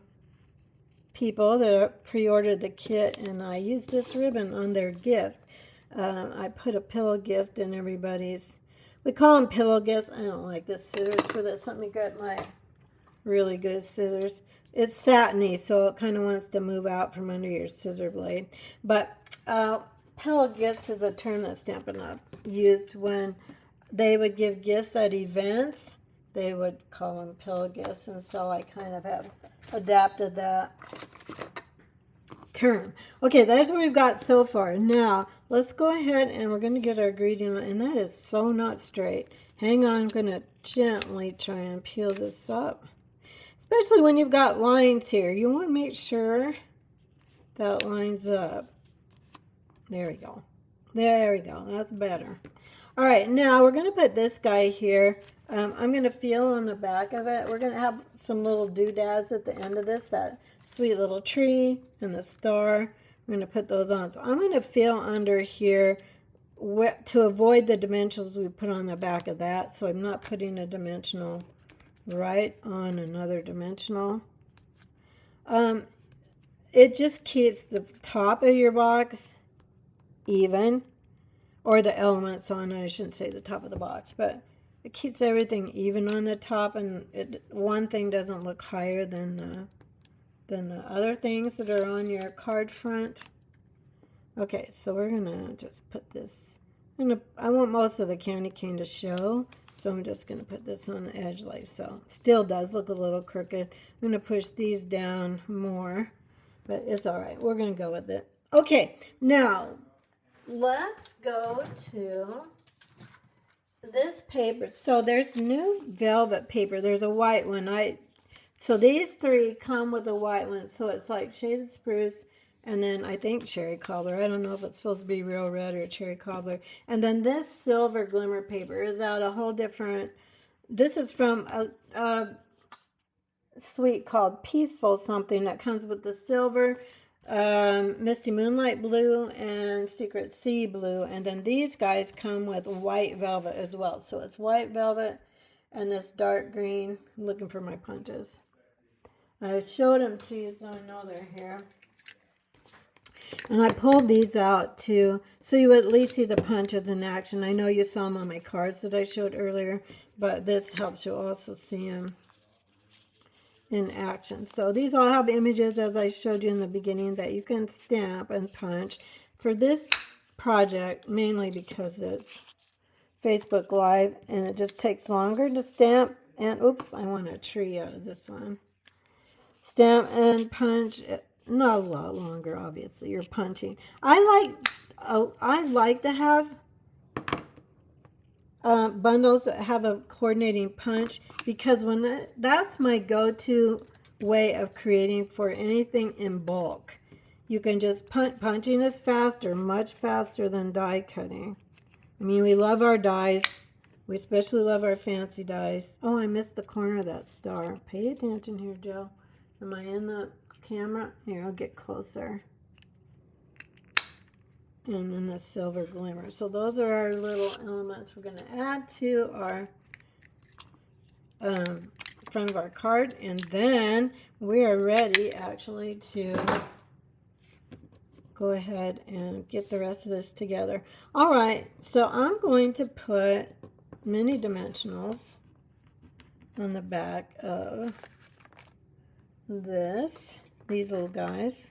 people that pre-ordered the kit, and I used this ribbon on their gift. I put a pillow gift in everybody's We call them pillow gifts. I don't like the scissors for this. Let me get my really good scissors. It's satiny, so it kind of wants to move out from under your scissor blade. But pillow gifts is a term that Stampin' Up! Used when they would give gifts at events. They would call them pillow gifts, and so I kind of have adapted that term. Okay, that's what we've got so far. Now, let's go ahead and we're going to get our greeting, and that is so not straight. Hang on, I'm going to gently try and peel this up. Especially when you've got lines here. You want to make sure that lines up. There we go. There we go. That's better. All right, now we're going to put this guy here. I'm going to feel on the back of it. We're going to have some little doodads at the end of this, that sweet little tree and the star. I'm going to put those on. So I'm going to feel under here to avoid the dimensionals we put on the back of that. So I'm not putting a dimensional right on another dimensional. It just keeps the top of your box even, or the elements on it. I shouldn't say the top of the box, but it keeps everything even on the top, and one thing doesn't look higher than the other things that are on your card front. Okay, so we're gonna just put this. I want most of the candy cane to show, so I'm just gonna put this on the edge like so. Still does look a little crooked. I'm gonna push these down more, but it's all right. We're gonna go with it. Okay, now let's go to this paper. So there's new velvet paper. There's a white one. So these three come with a white one. So it's like shaded spruce, and then I think cherry cobbler. I don't know if it's supposed to be real red or cherry cobbler. And then this silver glimmer paper is out a whole different. This is from a suite called Peaceful something that comes with the silver, Misty Moonlight blue, and Secret Sea blue. And then these guys come with white velvet as well. So it's white velvet and this dark green. I'm looking for my punches. I showed them to you so I know they're here. And I pulled these out too, so you would at least see the punches in action. I know you saw them on my cards that I showed earlier, but this helps you also see them in action. So these all have images, as I showed you in the beginning, that you can stamp and punch. For this project, mainly because it's Facebook Live, and it just takes longer to stamp. And oops, I want a tree out of this one. Stamp and punch. Not a lot longer, obviously. You're punching. I like to have bundles that have a coordinating punch, because that's my go-to way of creating for anything in bulk. You can just punching is faster, much faster than die cutting. I mean, we love our dies. We especially love our fancy dies. Oh, I missed the corner of that star. Pay attention here, Joe. Am I in the camera? Here, I'll get closer. And then the silver glimmer. So those are our little elements we're going to add to our front of our card. And then we are ready, actually, to go ahead and get the rest of this together. All right, so I'm going to put mini dimensionals on the back of these little guys.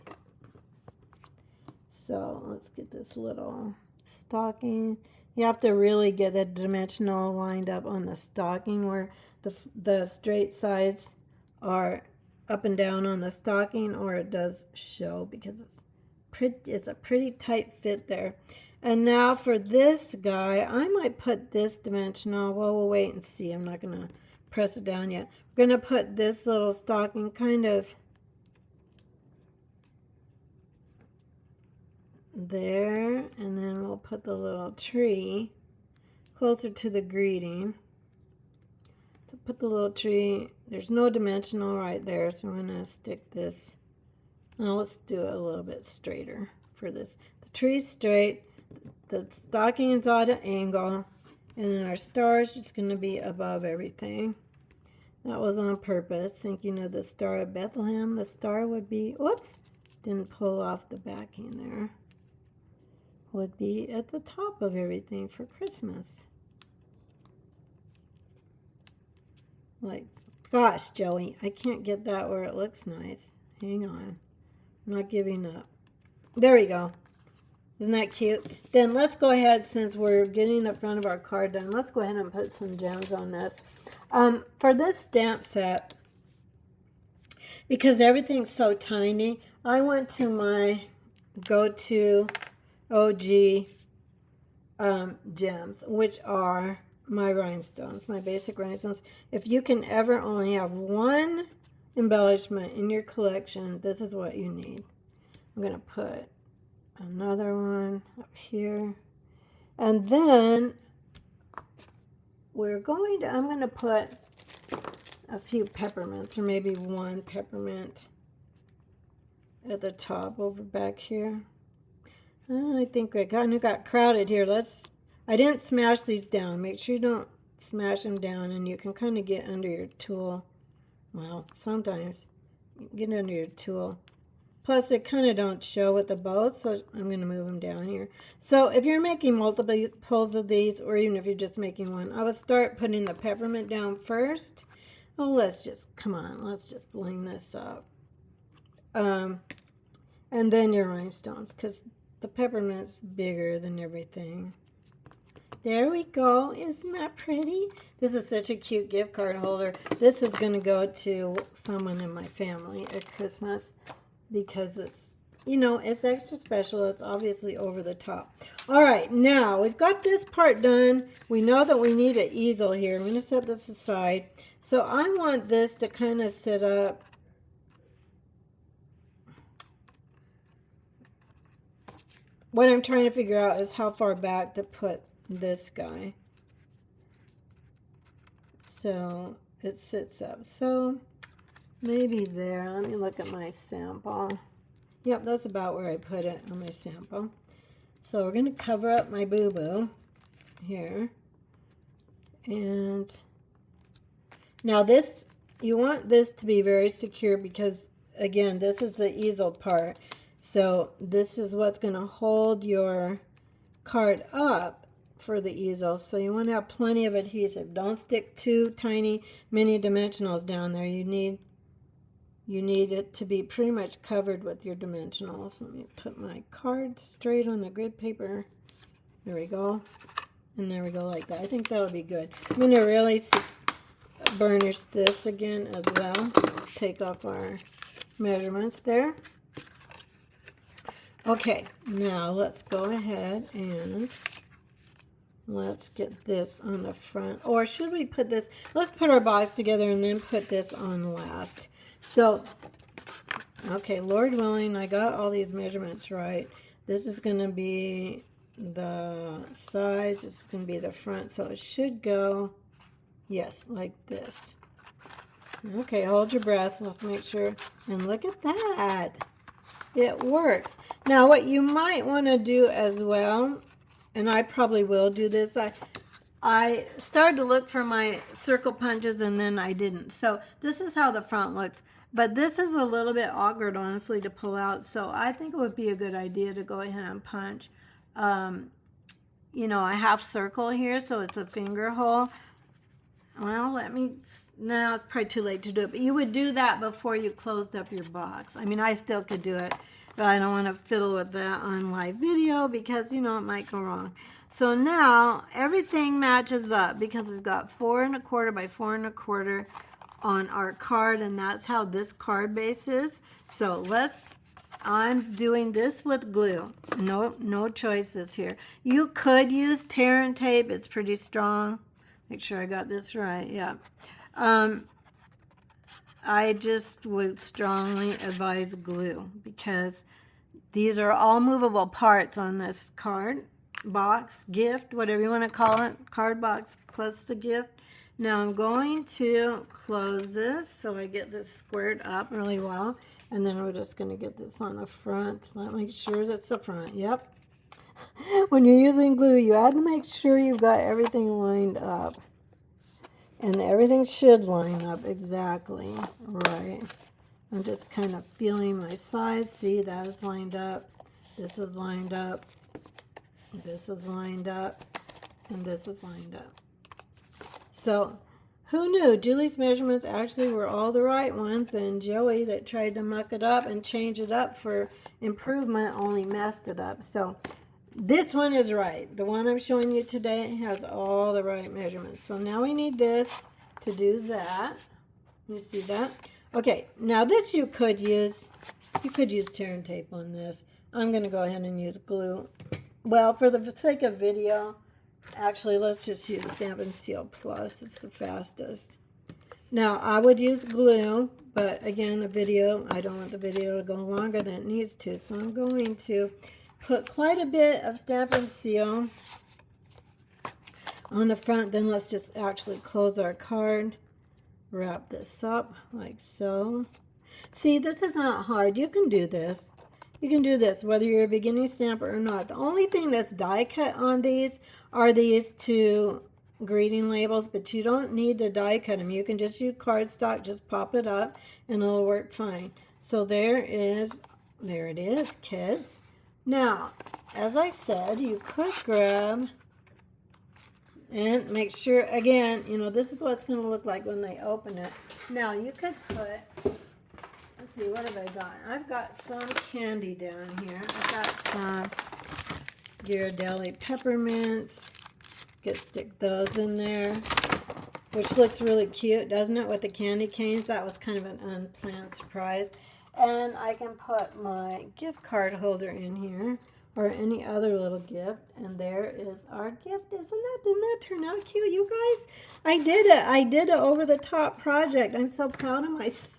So let's get this little stocking. You have to really get the dimensional lined up on the stocking, where the straight sides are up and down on the stocking, or it does show, because it's a pretty tight fit there. And now for this guy, I might put this dimensional. Well, we'll wait and see. I'm not going to press it down yet. I'm going to put this little stocking kind of there, and then we'll put the little tree closer to the greeting. To put the little tree, there's no dimensional right there, so I'm going to stick this. Now let's do it a little bit straighter for this. The tree's straight, the stocking is at an angle, and then our star is just going to be above everything. That was on purpose, thinking of the Star of Bethlehem. The star would be, whoops, didn't pull off the backing there, would be at the top of everything for Christmas. Like, gosh, Joey, I can't get that where it looks nice. Hang on. I'm not giving up. There we go. Isn't that cute? Then let's go ahead, since we're getting the front of our card done, let's go ahead and put some gems on this. For this stamp set, because everything's so tiny, I went to my go-to OG gems, which are my rhinestones, my basic rhinestones. If you can ever only have one embellishment in your collection, this is what you need. I'm going to put another one up here, and then I'm going to put a few peppermints, or maybe one peppermint at the top over back here. I think I kind of got crowded here. I didn't smash these down. Make sure you don't smash them down, and you can kind of get under your tool. Well, sometimes you can get under your tool. Plus, they kind of don't show with the bows, so I'm going to move them down here. So if you're making multiples of these, or even if you're just making one, I would start putting the peppermint down first. Oh, let's just bling this up. And then your rhinestones, because the peppermint's bigger than everything. There we go. Isn't that pretty? This is such a cute gift card holder. This is going to go to someone in my family at Christmas, because it's, you know, it's extra special. It's obviously over the top. All right, now we've got this part done. We know that we need an easel here. I'm going to set this aside. So I want this to kind of sit up. What I'm trying to figure out is how far back to put this guy. So it sits up. So maybe there. Let me look at my sample. Yep, that's about where I put it on my sample. So we're going to cover up my boo-boo here. And now this, you want this to be very secure, because, again, this is the easel part. So this is what's going to hold your card up for the easel. So you want to have plenty of adhesive. Don't stick too tiny mini dimensionals down there. You need it to be pretty much covered with your dimensionals. Let me put my card straight on the grid paper. There we go. And there we go, like that. I think that'll be good. I'm going to really burnish this again as well. Let's take off our measurements there. Okay, now let's go ahead and let's get this on the front. Or should we put this, let's put our box together and then put this on last. So, okay, Lord willing, I got all these measurements right. This is going to be the size. This is going to be the front. So it should go, yes, like this. Okay, hold your breath. Let's make sure. And look at that. It works. Now, what you might want to do as well, and I probably will do this, I started to look for my circle punches and then I didn't. So this is how the front looks. But this is a little bit awkward, honestly, to pull out. So I think it would be a good idea to go ahead and punch, you know, a half circle here. So it's a finger hole. Well, no, it's probably too late to do it. But you would do that before you closed up your box. I mean, I still could do it, but I don't want to fiddle with that on live video because, you know, it might go wrong. So now everything matches up because we've got 4 1/4 by 4 1/4 on our card, and that's how this card base is. So I'm doing this with glue. No choices here. You could use tear and tape. It's pretty strong. Make sure I got this right. Yeah. I just would strongly advise glue because these are all movable parts on this card box, gift, whatever you want to call it, card box plus the gift. Now I'm going to close this so I get this squared up really well, and then we're just going to get this on the front. Let me make sure that's the front. Yep. When you're using glue, you have to make sure you've got everything lined up. And everything should line up exactly right. I'm just kind of feeling my sides. See, that is lined up. This is lined up. This is lined up. And this is lined up. So Who knew? Julie's measurements actually were all the right ones, and Joey that tried to muck it up and change it up for improvement only messed it up. So this one is right. The one I'm showing you today has all the right measurements. So now we need this to do that. You see that? Okay, now this you could use tear and tape on this. I'm going to go ahead and use glue. Well, for the sake of video, actually, let's just use Stampin' Seal Plus. It's the fastest. Now, I would use glue, but again, I don't want the video to go longer than it needs to. So I'm going to put quite a bit of Stampin' Seal on the front. Then let's just actually close our card. Wrap this up like so. See, this is not hard. You can do this. You can do this whether you're a beginning stamper or not. The only thing that's die cut on these are these two greeting labels, but you don't need to die cut them. You can just use cardstock, just pop it up, and it'll work fine. So there it is, kids. Now, as I said, you could grab and make sure, again, you know, this is what it's going to look like when they open it. Now, you could put, let's see, what have I got? I've got some candy down here. I've got some Ghirardelli peppermints. Could stick those in there, which looks really cute, doesn't it, with the candy canes? That was kind of an unplanned surprise. And I can put my gift card holder in here, or any other little gift. And there is our gift. Didn't that turn out cute, you guys? I did it. I did an over-the-top project. I'm so proud of myself.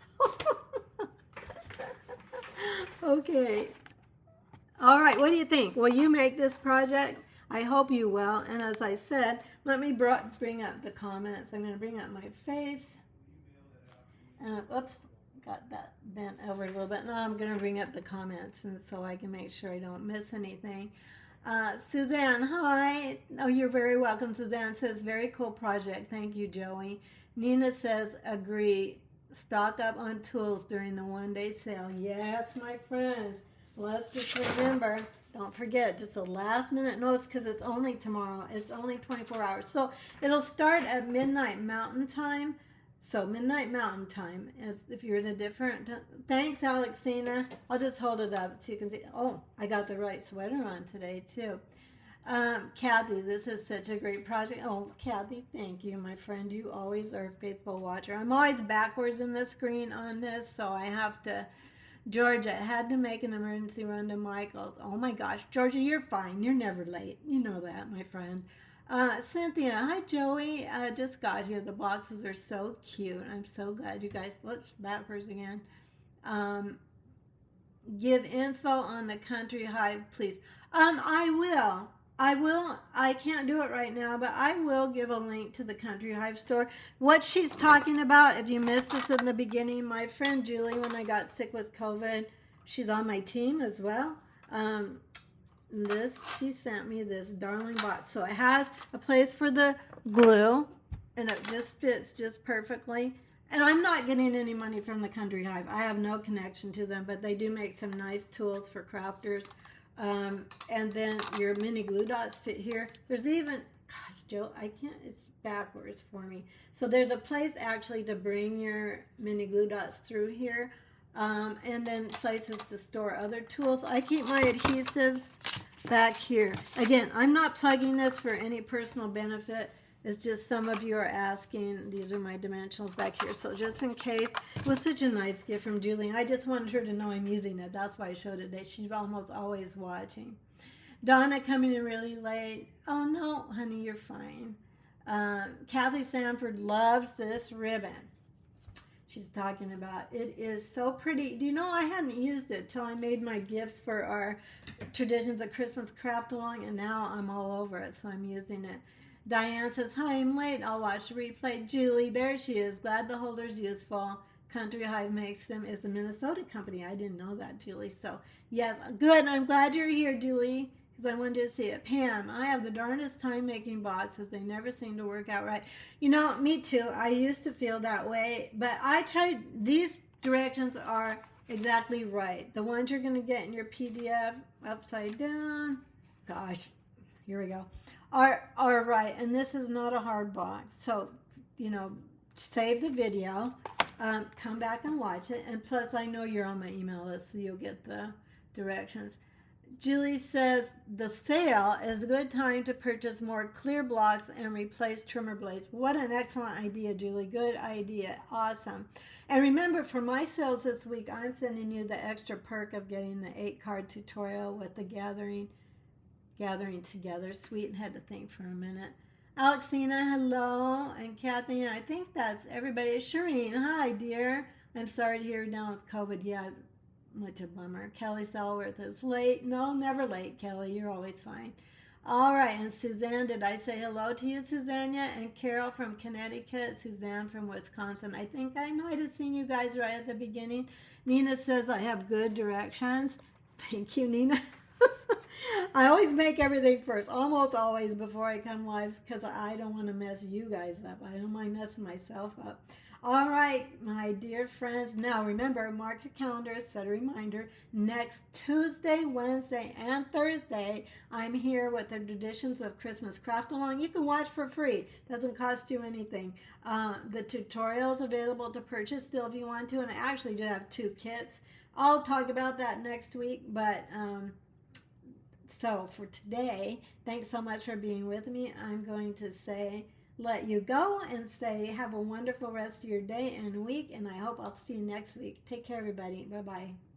Okay. All right, what do you think? Will you make this project? I hope you will. And as I said, let me bring up the comments. I'm going to bring up my face. And oops, got that bent over a little bit. Now I'm going to bring up the comments and so I can make sure I don't miss anything. Suzanne, hi. Oh, you're very welcome. Suzanne says, very cool project. Thank you, Joey. Nina says, agree. Stock up on tools during the one-day sale. Yes, my friends. Let's just remember, don't forget, just a last minute notice because it's only tomorrow. It's only 24 hours. So it'll start at midnight Mountain Time. So midnight Mountain Time, if you're in a different, thanks Alexina. I'll just hold it up so you can see. Oh, I got the right sweater on today too. Kathy, this is such a great project. Oh, Kathy, thank you, my friend. You always are a faithful watcher. I'm always backwards in the screen on this, so I have to. Georgia had to make an emergency run to Michael's. Oh my gosh, Georgia, you're fine. You're never late. You know that, my friend. Cynthia, hi Joey. Just got here. The boxes are so cute. I'm so glad you guys. What's that first again? Give info on the Country Hive, please. I will. I can't do it right now, but I will give a link to the Country Hive store. What she's talking about, if you missed this in the beginning, my friend Julie, when I got sick with COVID, she's on my team as well. She sent me this darling box. So it has a place for the glue, and it just fits just perfectly. And I'm not getting any money from the Country Hive. I have no connection to them, but they do make some nice tools for crafters. And then your mini glue dots fit here. There's even, gosh, Joe, I can't, it's backwards for me. So there's a place actually to bring your mini glue dots through here. And then places to store other tools. I keep my adhesives back here. Again, I'm not plugging this for any personal benefit. It's just some of you are asking. These are my dimensionals back here. So just in case, it was such a nice gift from Julie. I just wanted her to know I'm using it. That's why I showed it today. She's almost always watching. Donna coming in really late. Oh no, honey, you're fine. Kathy Sanford loves this ribbon. She's talking about it is so pretty. Do you know I hadn't used it till I made my gifts for our Traditions of Christmas craft along, and now I'm all over it, so I'm using it. Diane says, hi, I'm late. I'll watch the replay. Julie, there she is. Glad the holder's useful. Country Hive makes them. Is the Minnesota company. I didn't know that, Julie. So, yes, good. I'm glad you're here, Julie, because I wanted to see it. Pam, I have the darndest time making boxes. They never seem to work out right. You know, me too. I used to feel that way, but I tried. These directions are exactly right. The ones you're going to get in your PDF upside down. Gosh, here we go. Are right, and this is not a hard box. So, you know, save the video, come back and watch it, and plus I know you're on my email list, so you'll get the directions. Julie says the sale is a good time to purchase more clear blocks and replace trimmer blades. What an excellent idea, Julie. Good idea. Awesome. And remember, for my sales this week, I'm sending you the extra perk of getting the 8-card tutorial with the gathering together. Sweet, and had to think for a minute. Alexina, hello. And Kathy, I think that's everybody. Shireen, hi, dear. I'm sorry to hear you're down with COVID. Yeah, much a bummer. Kelly Selworth is late. No, never late, Kelly. You're always fine. All right, and Suzanne, did I say hello to you, Suzanne? And Carol from Connecticut, Suzanne from Wisconsin. I think I might have seen you guys right at the beginning. Nina says I have good directions. Thank you, Nina. I always make everything first, almost always before I come live, because I don't want to mess you guys up. I don't mind messing myself up. All right, my dear friends. Now remember, mark your calendar, set a reminder. Next Tuesday, Wednesday, and Thursday, I'm here with the Traditions of Christmas Craft Along. You can watch for free. Doesn't cost you anything. The tutorial's available to purchase still if you want to, and I actually do have 2 kits. I'll talk about that next week, but so for today, thanks so much for being with me. I'm going to let you go and say have a wonderful rest of your day and week, and I hope I'll see you next week. Take care, everybody. Bye-bye.